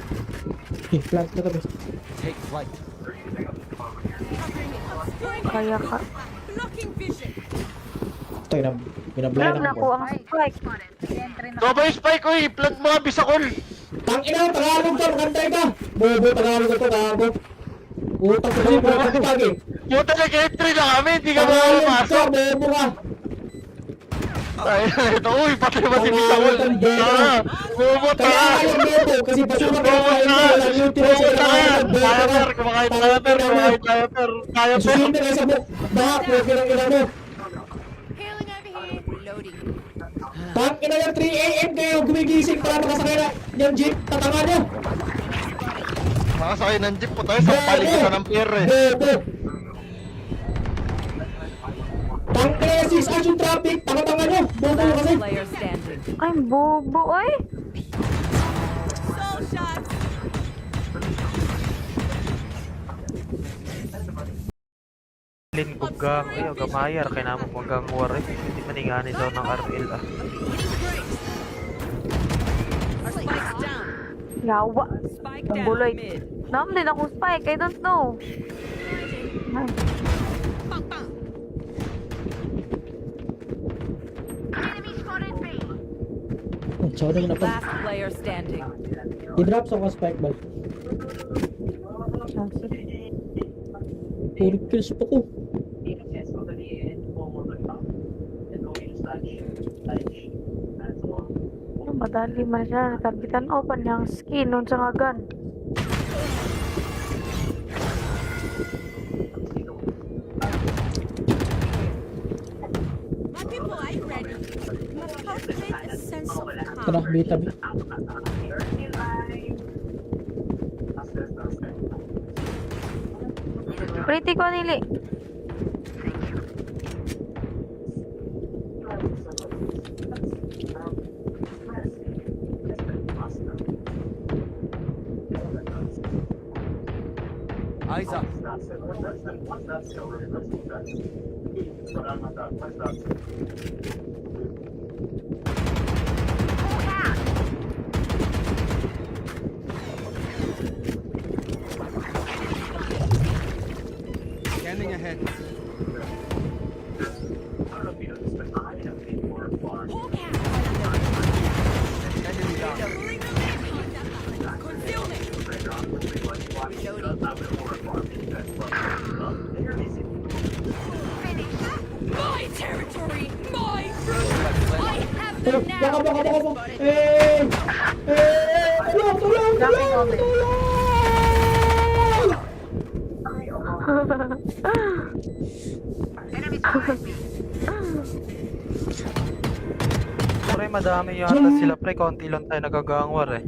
Okay, plant na kami. Take flight. Kaya ka. Blocking vision. Ito, binablay Alam na na ko ang spike. So ba yung spike ko eh, plant mo nga bisakol. Tangina, Tagalog ka, magantay ka. Bobo, Tagalog ka to, gago. Utang ko rin, pag eh. Puta nag-entry na kami, hindi ka Tagalog ka, makapasok. bobo ka. Ay, ito, uy, patay ba si Bisawal? Tara, bumot Kaya ka. ayaw bobo, kasi basura ka Bumot kain ka. mo, lang yung tira sa Bumot ka. Tagalog, bobo Kaya ka. per, kumakain kaya per, kumakain kaya per. Kaya per. Susunod na kayo sa buk, baka, pwede ng ina mo. Healing over here. Reloading. Tangina yung 3 AM kayo, gumigising para makasakay na yung jeep, tatanga nyo. Makasakay ng jeep po tayo, sampalin ko na ng pier eh. Bobo. Tangina yung 6 hours yung traffic, tanga-tanga nyo. Bobo nyo kasi. Last player standing. Ay, bobo, ay. Soul shots. Lin kugang, ayo gamayar kay namo kugang war eh. Hindi maningani daw ng RL ah. Spikes down. Yawa. Spike Ang down buloy. mid. Naam din akong spike, I don't know. Ay, Bang bang. Tsaka na yun Last player standing. I-drop sa spike ball. chance. 4 kills pa ko. Madali man siya. Targetan open yung skin nun sa nga gun. My people, are you ready? Must cultivate a sense of Tara, calm. bita bi. Pretty ko nili. Eyes up. Scanning ahead. Enemy down. My territory, my rules. I have Eh, them baka, now. baka, baka. Tulong, tulong, Jumping tulong, over. tulong! Pre, madami yata sila pre, konti lang tayo nagagang war eh.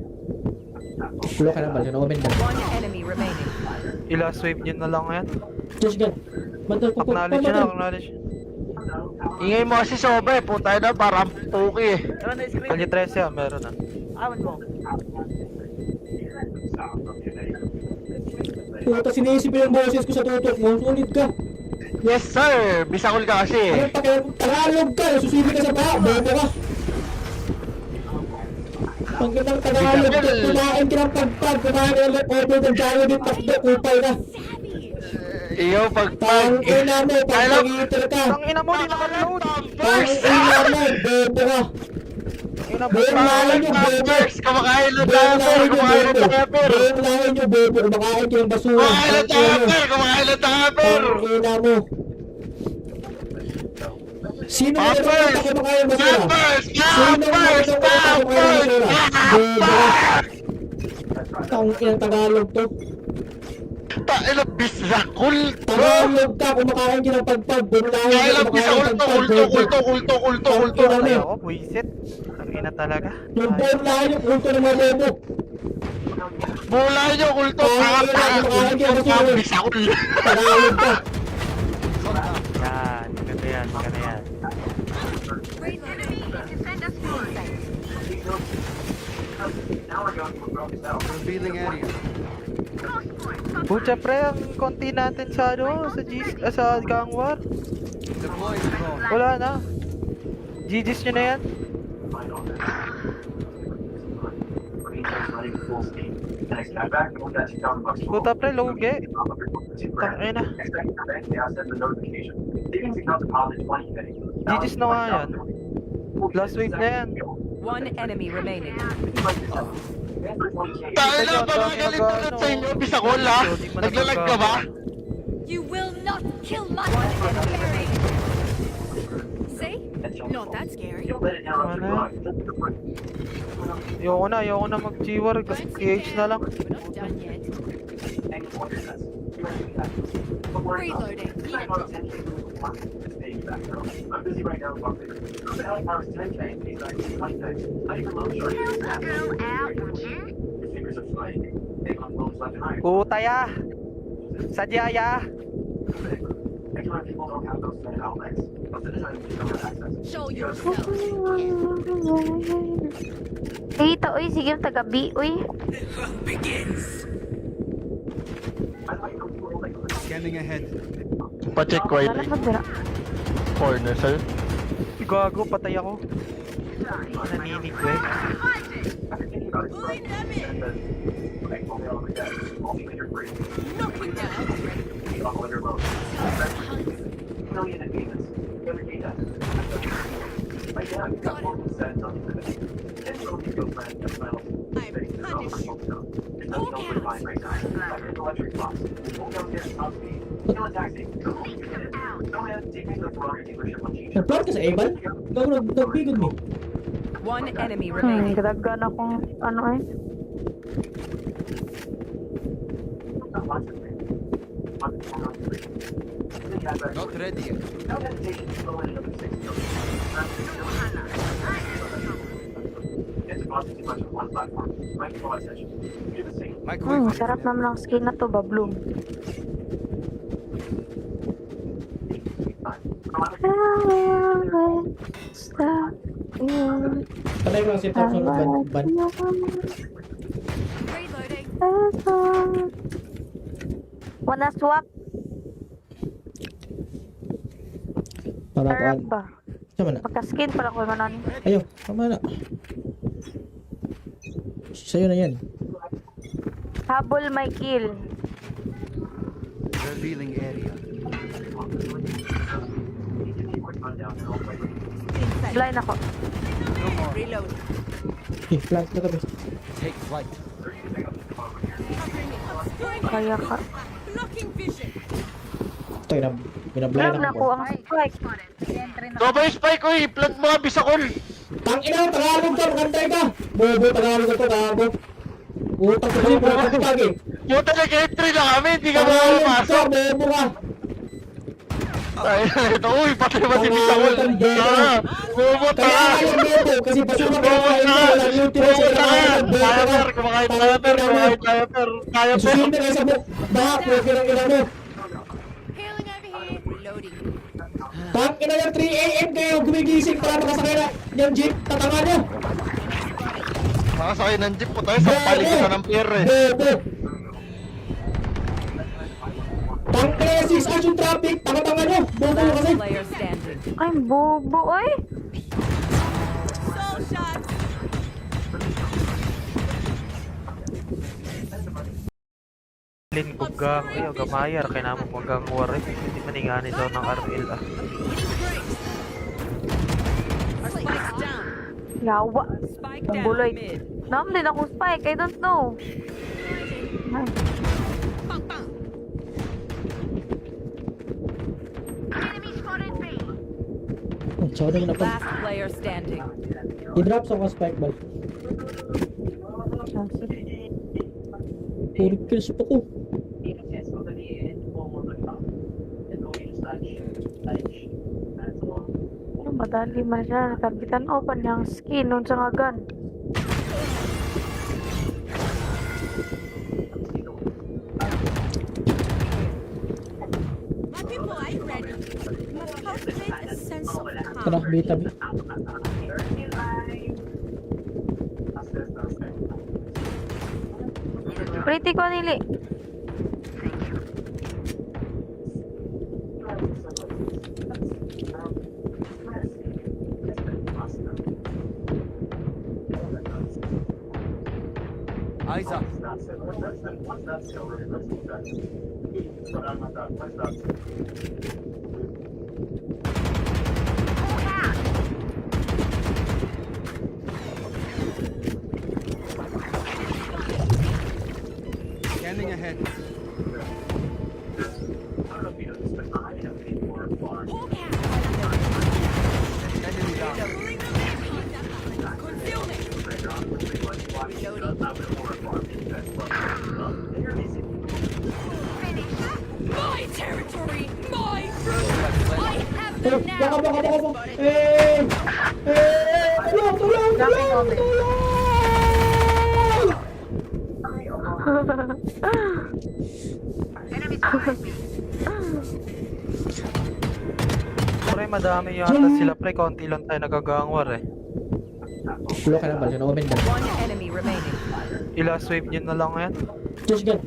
Pulo ka na ba? Open ka. One enemy remaining. Last wave nyo na lang yan. Just gun. Bandal ko. Acknowledge na, acknowledge. Ingay mo kasi soba eh, puta na parang puki eh. Kalye 13 ah, meron na. Puta, sinisipin yung boses ko sa tutok mo. Sulit ka. Yes sir, bisakol ka kasi eh. Anong pakialam? Tagalog ka. Nasusipi ka sa baha. Bobo ka. Ang gandang Tagalog ka. Kumain ka ng pagpag. Kumain ka ng order ng Jollibee Pakdo. Kupal ka. Iyo pag Tangina mo. Pagpag-iiter ka. Ang ina mo, di nakaload! Tangina mo. Bobo ka. Ina mo, Bobo lahat yung bobo. First, kumakain na Bobo tayo per, lahat yung kumakain na bobo. tayo per. Bobo lahat yung bobo. Kumakain ka ng basura. Kumakain na tayo per, kumakain na tayo per. Tangina mo. Sino mo Pampers! nagkakita kumakain ng basura? Pampers! Sino mo Pampers! nagkakita kumakain ng basura? Bobo ka. Tangina Tagalog to. Tayo bisakol to. Tagalog ka, kumakain ka ng pagpag. Bumulahin Kaya ka, lang kumakain bisakol ng to, pagpag. ulto, ulto, ulto, ulto, ulto. Tangina mo. ayoko, buisit. Ang ina talaga. Yung bumulahin yung ulto ng mga bobo. Bula nyo, ulto, Kumakain ka ng basura. bisakol. Tagalog ka. Yan, maganda yan, maganda yan. Revealing area. Pucha pre, ang konti natin sa ano, sa gang war. Deploying drone. Wala na. GG's nyo na yan. Puta pre, loge. Tangina. GG's na nga yan. Last wave na yan. One enemy remaining. Tayo na, parang galit ulit sa inyo, Bisakol ha? Naglalag ka ba? You will not kill my legendary. See? Not that scary. You'll let it down on Ano? Ayoko na mag-G-War. Don't PH na lang. We're not done yet. Reloading. I'm busy right now. The hell is 10K? He's like 20K. I can load short. Your fingers are flying. Take on loans left and right. Utaya! Sadyaya! I can let people don't have those kind of outlets. Most of the time, you don't have access. Show yourself. Kita, uy. Sige, taga-B, uy. Scanning ahead. Pa-check ko Wala ay na dira. corner sa'yo. Gago, patay ako. Naninig ko eh. Knocking down. Nag-plan ka sa Evan? Gago, nag-bigod mo. One enemy remaining. Gadagan akong, ano eh. Not ready yet. Microwave. Sarap naman ang skin na to, Babloom. Patay mo lang si Thompson ban. Reloading. Wanna swap? Para Herb kuan. ba? Sama na. Pagka-skin pala ko manan. Ayo, tama na. Sa'yo na yan. Habol may kill. Revealing area. Blind ako. Reload. Eh, plant na kami. Take flight. Kaya ka. Blocking vision. Tayo na. Binablay Alam na na ko ko. ang spike. Double spike ko eh, plant mo Bisakol. Tangina, Tagalog ka, magantay ka. Bobo, Tagalog ka to, gago. Utak ko kasi, bukas ka eh. Puta na entry na kami, hindi ka Tagalog ka, makapasok. bobo ka. Tayo na ito, uy, patay ba si Bisakol? Tara, bobo Kaya tara. ayaw bobo, kasi basura ka Bobo kain tara. mo. Walang utilize Bobo ka tara. na bobo ka. Diaper, kumakain diaper, kumakain diaper. Diaper. Susunod ka sa buk. Bahak mo, kinang-ina mo. Healing over here. Reloading. Tangina yung 3 AM kayo, gumigising para makasakay na yung jeep. Tatanga nyo. Makasakay ng jeep po tayo sa paligid na ng pier eh. Bobo. Tangina yung 6 hours yung traffic. Tanga-tanga nyo. Bobo kasi. Last player standing. Ay, bobo, oy. Soul shot. Lin kugang. Ayaw, gamayar. Kaya naman kugang war eh. Hindi maningani daw ng RL ah. Spike's down. Yawa. Spike Ang down buloy. mid. Nam din akong spike. I don't know. Ay, Bang bang. Sorry na pa. Last player standing. I-drop sa ko spike ball. ah, sige. 4 kills pa ko. Ano, madali man siya. Nakagitan open yung skin nun sa nga gun. My people ain't ready. Must cultivate a sense of Tara, calm. bita bi. Pretty ko nili. Eyes up. ahead. I don't know if you know this, but I have been more fun. Hawk out. Enemy down. Concealment. My territory. My rules. I have Eh, them baka, now. baka. Tulong! Pre, madami yata sila pre. Konti lang tayo nagagang war eh. Tulong ka na ba? Sino ko benda? One enemy remaining. I-last wave nyo na lang yan. Just gan.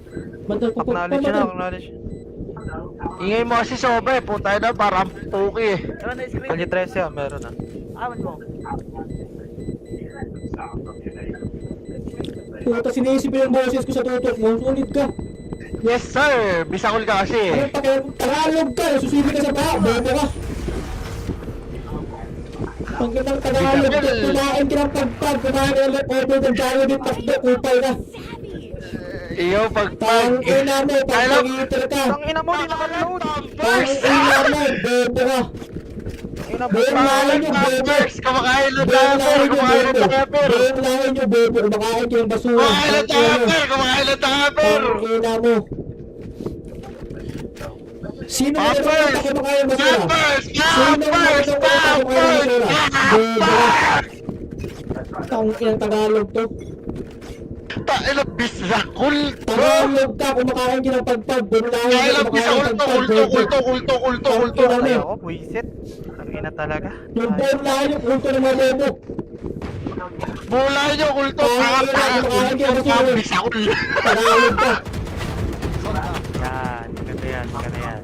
Bantal ko. Acknowledge nyo na, acknowledge. Ingay mo kasi sobe, puta na parang puki eh. Kalye 13 ah, meron na. Puta, sinisip yung boses ko sa tutok mo. Sulit ka. Yes sir, bisakol ka kasi eh. Ano pa kaya? Tagalog ka. Susibi ka sa paa. Bobo ka. Pag kitang Tagalog ka, kumain ka ng pagpag. Kumain ka ng order ng Jollibee. Takbo, kupal ka. Iyo pag Tang ina mo, pagpangiter ka. Ang ina mo, di nakaload! Tang ina mo, bobo ka. Ina mo, Buong lahi nyo, bobo. First, kumakain ng Buong lahi diaper, nyo, kumakain ng bobo. diaper. Buong lahi nyo, bobo. Kumakain kayo ng basura. Kumakain ng diaper, kumakain ng diaper. Tang ina mo. Sino na Pampers! nakakita kumakain ng basura? Pampers! Sino na nakakita kumakain ng basura? Bobo ka. Tang inang Tagalog to. Tayo bisakol to. Tagalog ka, kumakain ka ng pagpag. Buong lahi Tayo nyo, bisakol kumakain ng to, pagpag. ulto, ulto, ulto, ulto, ulto. Ay ako, buisit. Ang ina talaga. Yung buong lahi nyo, ulto ng mga bobo. Bola nyo, ulto, paka, bisakol. Tagalog ka. Yan, maganda yan, maganda yan.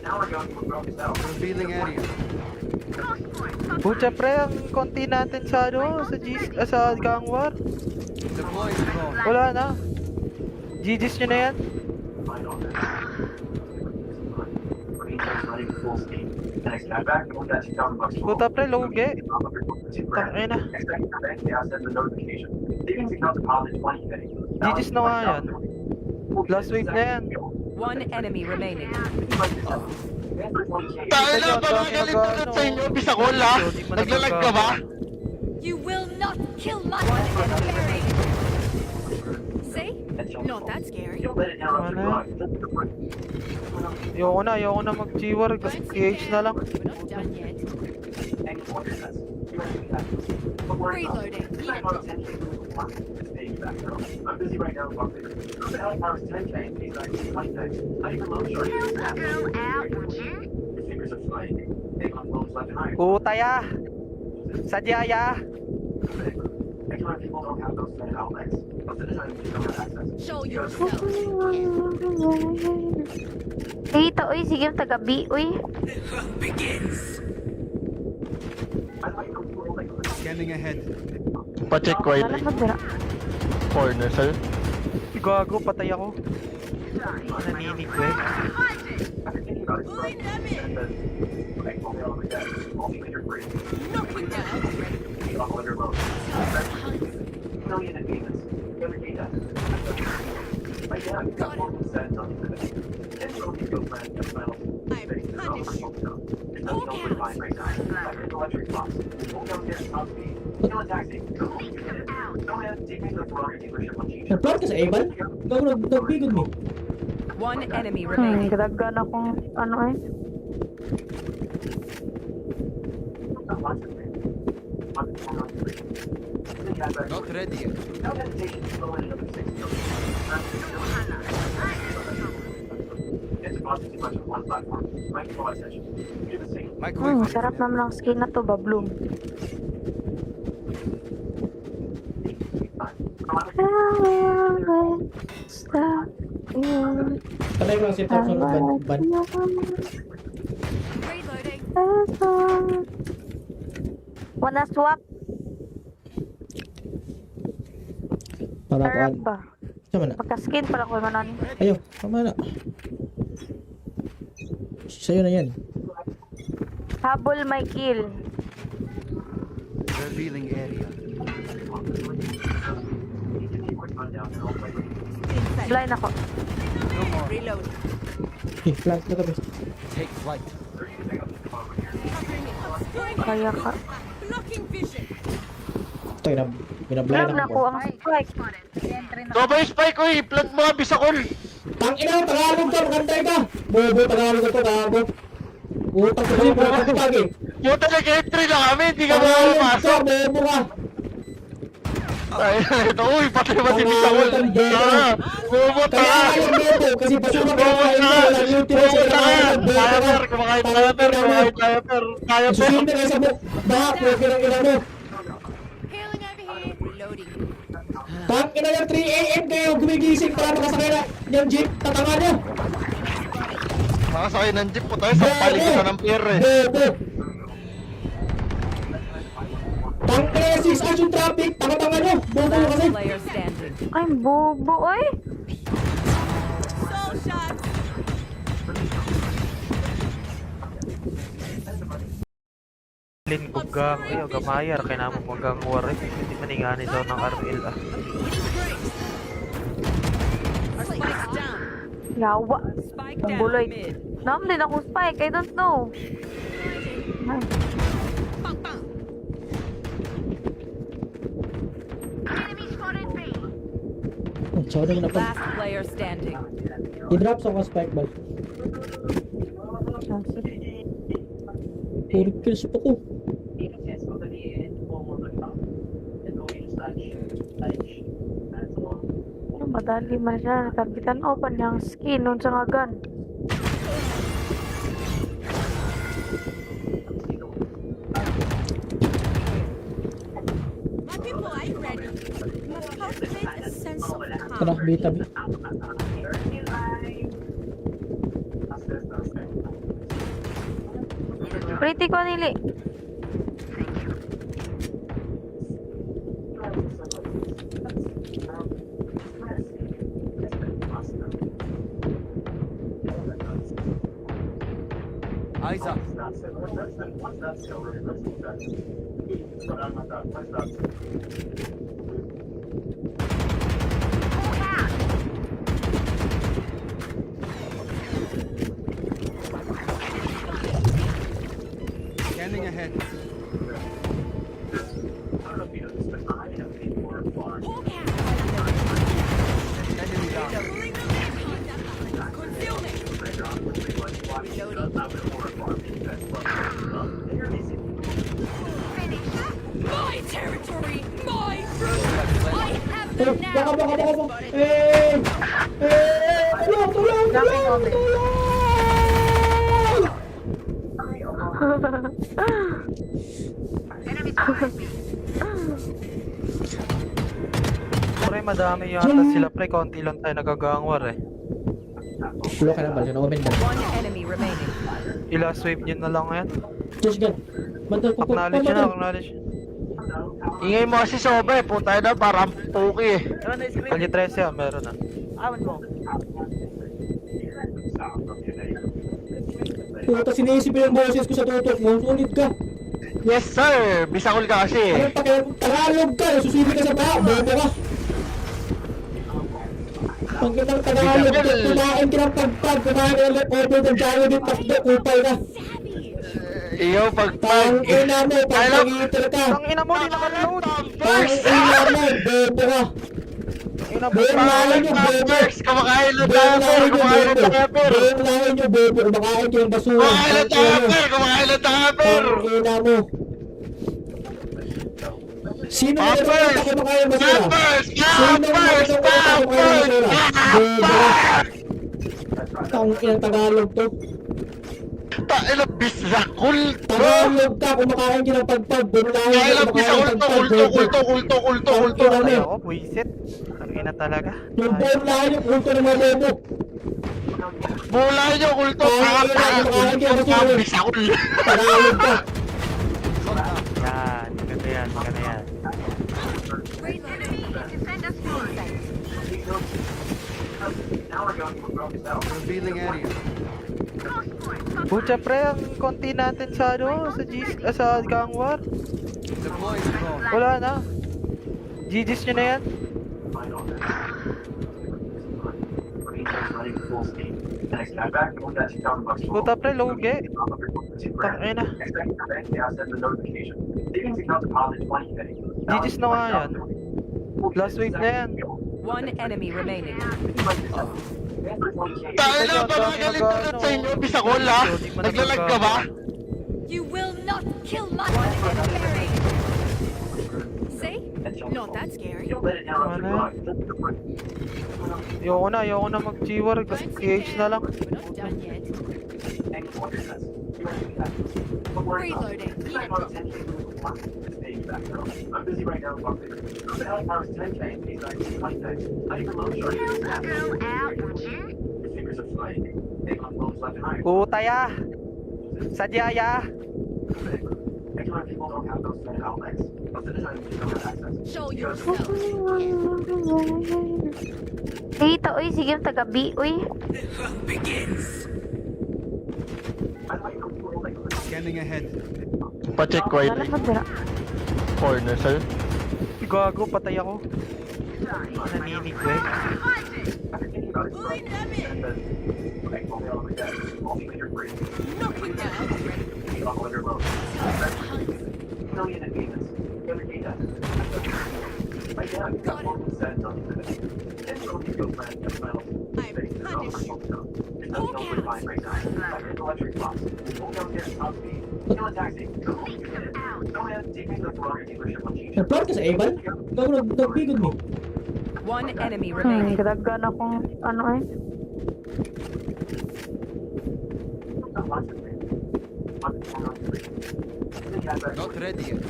Now we're going to a south. Revealing area. Pucha pre, ang konti natin sa ano, sa gang war. Deploying drone. Wala na. GG's nyo na yan. Puta pre, loge. Tangina. GG's na nga yan. Last wave na yan. One enemy remaining. Tayo na, pamagalit na sa inyo, bisakol ha. Naglalag ka ba? You will not kill my enemy. See? Not that scary. Ayoko na mag-G-War. PH na lang. We're not done yet. Reloading. I'm busy right now. Who the hell powers 10K? He's like 20K. How do you promote short? Your fingers are flying. They got phones left and right. Puta ya. Sadya ya. Regular people don't have those kind of outlets. Most of the time, you don't have access. Show yourself. Kita, uy. Sige, taga-B, uy. Scanning ahead. Pa-check ko Wala ito. na dira. Corner sir. Gago, patay ako. Naninig ko eh. After thinking about it, and then, like, only on the desk, only when you're free. Knock me down. You all under load. Million in payments. Every data. But yeah, you got 1% on the and so you go plan the final. There's nothing else to find right now. Like an electric box. Go downstairs, top speed. Kill a taxi. Go. Go ahead, take me to the Ferrari dealership on G. Nagplan ka sa Evan? Gago, nagbigod mo. One enemy remaining. Kadaggan akong ano eh. Not ready yet. No hesitation to throw in another 6 million. It's costing too much on one platform. Might be more session. Do the same. Microwave. Sarap naman ang skin na to, ba, Bloom. Stop you. Tanay ko lang si Thompson ban. Reloading. Wanna swap? Para Sarap ko. ba? Sama na. Pagka-skin pala ko manan. Ayo, tama na. Sa'yo na yan. Habol may kill. Revealing area. Blind ako. Reload. Flank na kami. Take flight. Kaya ka. Blocking vision. Ito, binablind Alam na ako. ko ang spike. Ito ba yung spike ko eh? Plant mo nga, bisakol! Tangina, Tagalog ka, magantay ka! Bobo, Tagalog ka to, gago. Utang ko sa'yo, pag eh. Puta na entry na kami, hindi ka Tagalog ka, makapasok! bobo ka! Ay, ito, uy, patay ba si bisakol? Tara! Bobo, Kaya tara! ayaw bobo, kasi basura ka Bobo, kain mo, tara! lang yung tira Bobo, sa tara! Tagalog, bobo ka. Diaper, kumakain diaper, kumakain diaper! Diaper! Susunod na kayo sa bahak, huwag ka ng ina mo. Healing over here. Reloading. Tangina yung 3 AM kayo, gumigising para makasakay na yung jeep, tatanga nyo. Nakasakay ng jeep po tayo, sampalin ko sa ng pier eh. Bobo. Tangina yung 6 hours yung traffic, tanga-tanga nyo. Bobo Last kasi. player standing. Ay, bobo, oy. Soul shots. Lin guggang kayo gamayar kay namo magang war eh. Hindi maningani daw ng RL ah. Spikes down. Yawa. Spike Ang down buloy. mid. Naam din akong spike. I don't know. Ay, Bang bang. Sorry na pa. Last player standing. I-drop sa mga spike ball. chance. 4 kills pa ko. Madali man siya. Nakagitan open yung skin nun sa nga gun. My people, are you ready? You must cultivate a sense of Tara, calm. bita bi. Pretty ko nili. Eyes up. Scanning ahead. Enemy down. My territory, my rules. I have Eh, them baka, now. baka, baka, baka. Tulong, tulong, tulong, tulong! Pre, madami yata sila pre, konti lang tayo nagagang war eh. Tulo ka lang ba? Yun, open ba? One enemy remaining. I-last wave nyo na lang yan. Just gun. Mantal, Acknowledge na, acknowledge. Ingay mo kasi soba eh, puta na parang puki eh. Kalye 13 yan, meron na. Puta, sinisip yung boses ko sa tutok mo. Sulit ka. Yes sir, bisakol ka kasi eh. Anong pakialam? Tagalog ka. Susipi ka sa baha. Bobo ka. Pag kitang Tagalog ka, kumain ka ng pagpag. Kumain ka ng over the Jollibee Pakdo. Kupal ka. Iyo Tang ina mo, pagpag-iitil ka. Ang ina mo, di naka-load! Tang ina mo, bobo ka. Ina mo, Buong lahi nyo, bobo. Pampers, kumakain ng Buong diaper, lahi nyo, kumakain ng bobo. diaper. Buong lahi nyo, bobo. Kumakain kayo ng basura. Kumakain ng diaper, kumakain ng diaper. Tang ina mo. Sino mo Pampers! nito na kumakain ng basura? Pampers! Sino mo Pampers! nito na kumakain ng basura? Bobo ka. Tang ina Tagalog to. Tain na bisakol to. Tagalog ka, kumakain ka ng pagpag. Buong lahi Kaya nyo, lang kumakain bisakol ng to, pagpag. ulto, ulto, ulto, ulto, ulto. Tang ina Ay mo. ako, buisit. Ang ina talaga. Yung buong lahi nyo, ulto ng mga bobo. Mula nyo, ulto, bisakol. Tagalog ka. Yan, maganda yan, maganda yan. Revealing area. Pucha pre, ang konti natin sa ano, sa gang war. Deploying drone. Wala na. GG's nyo na yan. running full speed. The next guy back, only got $2,000 total. Puta pre, lugi. Tangina. Expect your bank to send the notification. Savings account deposit 20K. GG's na nga yan. Last week na yan. One enemy remaining. Tayo na, parang galit na sa inyo, Bisakol ha? Naglalag ka ba? You will not kill my enemy. See? Not that scary. Don't let it down on your block. Ayoko na mag-G-War. KH na lang. We're not done yet. Reloading. I'm busy right now. The hell powers 10K, these guys 20K. Not even low short. Your fingers are flying. Take on phones left and right. Utaya. Sadyaya. Extra people don't have those kind of outlets. Most of the time, you don't have access. Show yourself. Dito, uy. Sige, taga-B, uy. Scanning ahead. Pa-check ko Wala ay mo dira. corner sir. Gago, patay ako. Naninig ko eh. Knock it down. Nag-floor ka sa Evan? Gago, nagbigod mo. One enemy remaining. Kadaggan akong, ano eh. Not ready yet.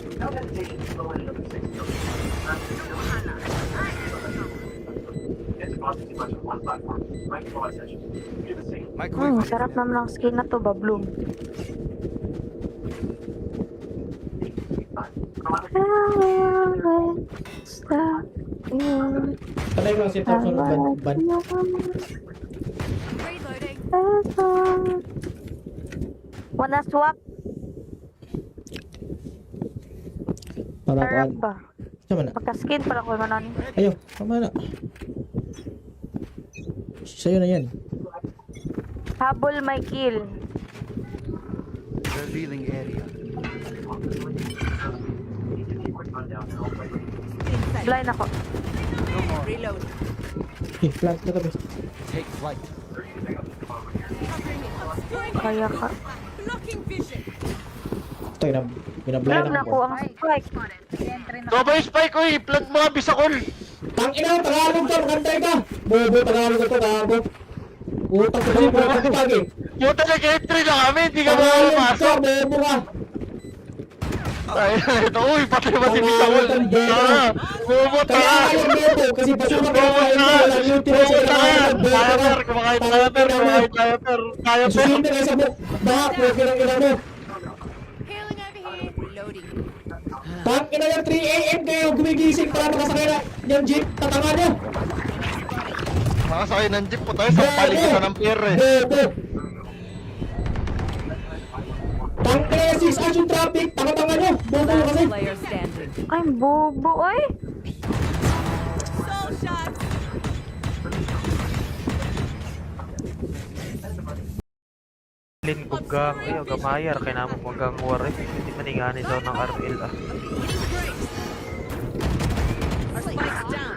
Microwave. Sarap naman ang skin na to, Babloom. Patay mo ang setup sa ban. Reloading. Wanna swap? Para Sarap ko. ba? Sama na. Pagka-skin pala ko manon. Ayaw, tama na. Sa'yo na yan. Habol my kill. Revealing area. Blind ako. Reload. Okay, plant na kami. Take flight. Kaya ka. Blocking vision. Ito, binablay Alam na na ko ang spike. So ba yung spike ko eh, plant mo nga Bisakol. Tangina, Tagalog ka, magantay ka! Bobo, Tagalog ka to, gago. Utang ko rin, bobo ka pag eh. Puta nag-entry na kami, hindi ka Tagalog ka, makapasok. bobo ka. Ay, ito, uy, patay ba si Bisakol? Tara, bumot Kaya ka. ayaw bobo, kasi basura ka Bumot kain ka. mo, walang yung tira sa Bumot ka. Tagalog, bobo ka. Diaper, kumakain diaper, kumakain diaper. Diaper. Susunod ka sa book, baka po, kinang-ina mo. Healing over here. Reloading. Tangina yung 3 AM kayo, gumigising para makasakay na yung jeep, tatanga nyo. Makasakay ng jeep po tayo, sampalin ko sa ng pier eh. Bobo. Tangina yung 6 hours yung traffic, tanga-tanga nyo. Bobo Last kasi. player standing. Ay, bobo, oy. Soul shots. Lin kuggang. Ay, gamayar. Kaya naman kuggang war eh. Hindi maningani daw ng RL ah. Spike's down.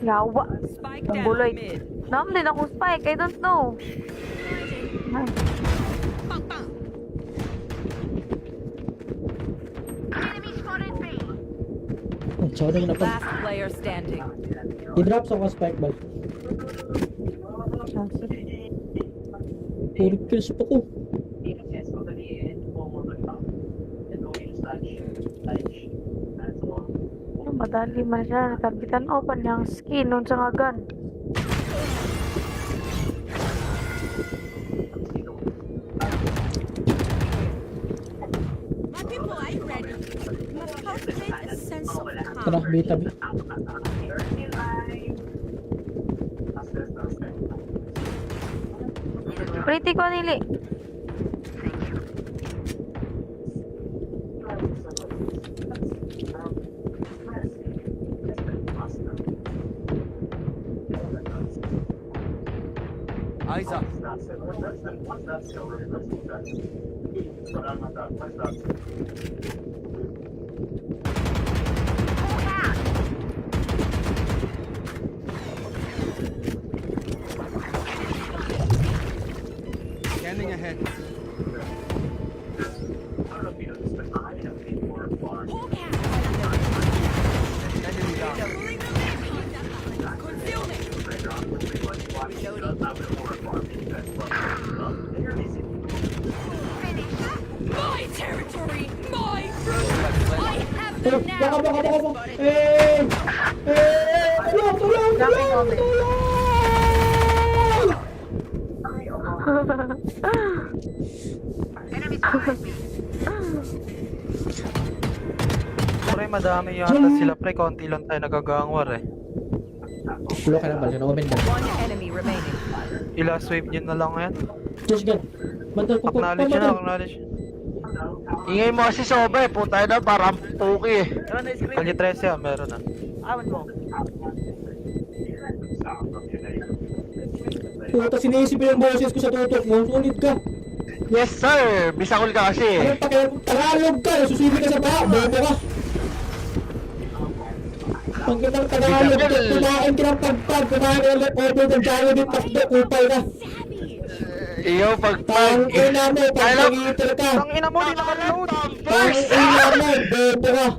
Yawa. Spike Ang down buloy. mid. Nam din akong spike. I don't know. Ay. Bang bang. Siya na muna pa. Last player standing. I-drop sa spike ball. Puro kills pa ko. Madali man siya. Nakabitan open yung skin nun sa nga gun. My people, are you ready? Must cultivate a sense of Tara, calm. bita bi. Pretty ko nili. Scanning ahead. Enemy down. My territory, my rules. I have Eh, them baka, now. baka, baka. Tulong, tulong, tulong, tulong! Pre, madami yata sila pre. Konti lang tayo nagagangwar eh. Tulo ka na ba? Open ka. One enemy remaining. Last wave nyo na lang yan. Just gan. Mandal ko. Acknowledge na, acknowledge. Ingay mo kasi soba eh. Puta na, parang puki eh. Kalye 13 ah, meron na. Puta, sinisip yung boses ko sa tutok mo. Sulit ka. Yes sir, bisakol ka kasi eh. Anong pakialam? Tagalog ka. Nasusubi ka sa baha. Bobo ka. Pag kitang Tagalog ka, kumain ka ng pagpag. Kumain ka ng over the Jollibee Takdo. Kupal ka. Iyo, pag Tang ina mo. Pag-pag-eater ka. Ang ina mo, di nakaload! Tang ina mo. Bobo ka.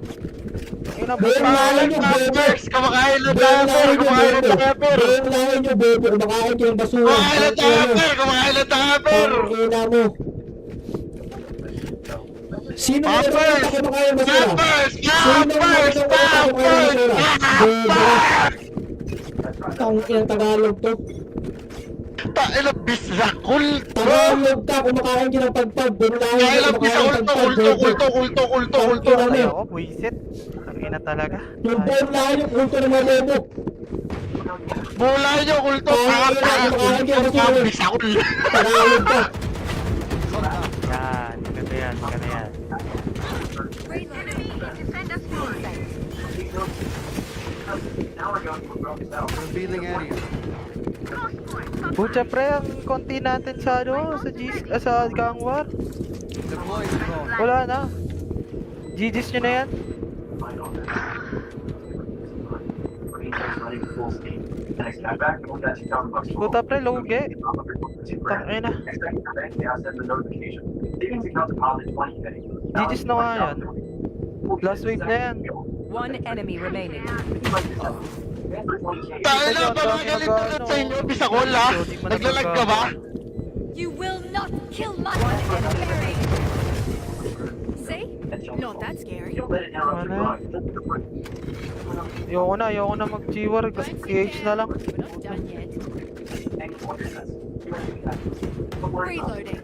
Ina mo, Buong lahat yung bobo. Pampers, kumakain ng Buong diaper, lahat yung kumakain ng bobo. diaper. Buong lahat yung bobo. Kumakain ka ng basura. Kumakain ng diaper, kumakain ng diaper. Tang ina mo. Sino mo Pampers! nagkakita kumakain ng basura? Pampers! Sino mo Pampers! nagkakita kumakain ng basura? Bobo ka. Tang ina Tagalog to. Tayo bisakol to. Tagalog ka, kumakain ka ng pagpag. Bumulahin Kaya ka, lang kumakain bisakol ng to, pagpag. ulto, Bobo. ulto, ulto, ulto, ulto. Tang ina mo. Ayoko, buisit. Ang ina talaga. Yung buong lahat yung ulto ng mga bobo. Bulay nyo, ulto. Kumakain ka ng basura. Bisakol. Tagalog ka. Yan, maganda yan, maganda yan. Revealing area. Pucha pre, ang konti natin sa ano, sa gangwar. Deploying drone. Wala na. GG's nyo na yan. Puta pre, loge. Tangina. GG's na nga yan. Last wave na yan. One enemy remaining. Tayo na, parang galing tulad sa inyo, bisakol ha. Naglalag ka ba? You will not kill my legendary. See? Not that scary. Ayoko na mag-G-War. PH na lang. We're not done yet. Reloading.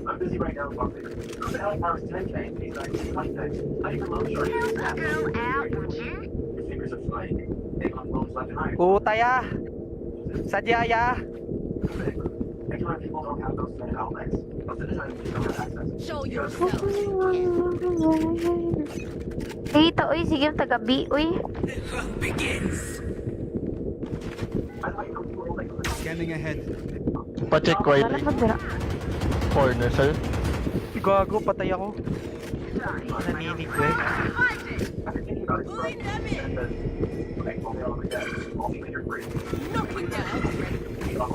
I'm busy right now. Who the hell powers 10K? He's like 20K. I can load short. Your fingers are flying. Take on loans left and right. Utaya! Sadyaya! Regular people don't have those kind of outlets. But citizens don't have access. Show yourself. Kita, uy. Sige yung taga-B, uy. Scanning ahead. Pa-check ko Wala ay na dira. corner sir. Gago, patay ako. Naninig ko eh. Knocking down.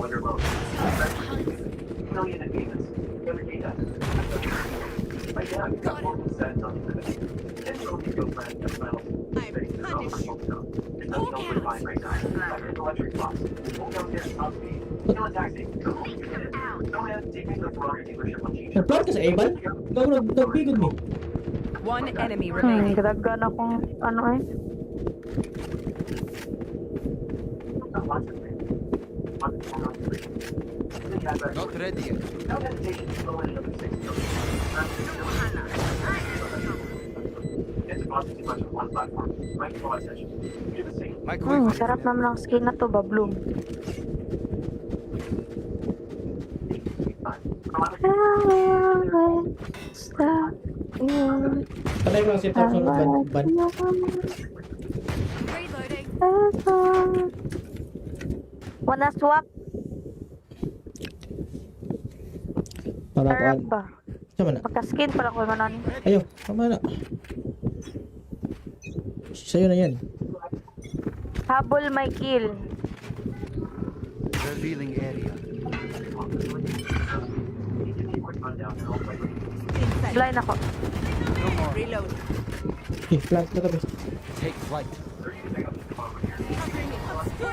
Nag-plot ka sa Evan? Gago, nag-bigod mo. One enemy remaining. Gadagan akong ano eh. Not ready yet. Microwave. Sarap naman ang skin na to, Babloom. Patay mo lang si Thompson ban. Reloading. Wanna swap? Para Harap kuan. ba? Sama na. Pagka-skin pala ko manan. Ayo, tama na. Sa'yo na yan. Habol may kill. Revealing area. Blind ako. Reload. Eh, plant na kami. Take flight.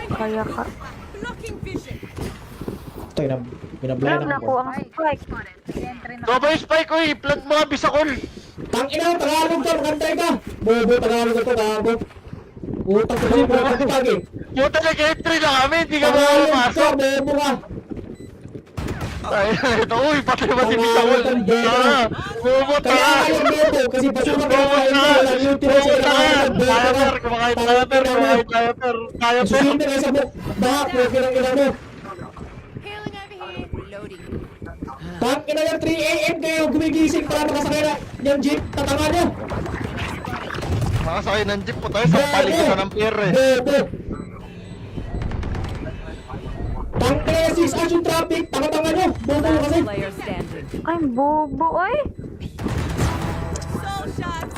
Kaya ka. Blocking vision. Tayo na. Binablay Alam na na ko ako. ang spike. Doba yung spike ko eh. Plant mga bisakol. Tangina, Tagalog ka, magantay ka. Bobo, Tagalog ka to, gago. Utak ko kasi, bukas ka eh. Puta na entry na kami. Hindi ka Tagalog ka, makapasok. bobo ka. Ay, ito. Uy, patay ba si bisakol? Tara. Bobo, Kaya tara. ayaw bobo, kasi basura ka Bobo, kain mo, tara. lang yung tira Bobo, sa tara. bobo Kaya ka. per. Kumakain tayo per. Kumakain tayo per. Kaya per. Susunod na kayo sa book. Bahak, huwag kinang ina mo. Healing over here. Reloading. Tangina yung 3 AM kayo, gumigising para makasakay na yung jeep, tatanga nyo. Makasakay ng jeep po tayo sa paligiran ng pier eh. Bobo. Tangina yung 6 hours yung traffic, tanga-tanga nyo. Bobo kasi. Last player standing. Ay, bobo, oy. Soul shots.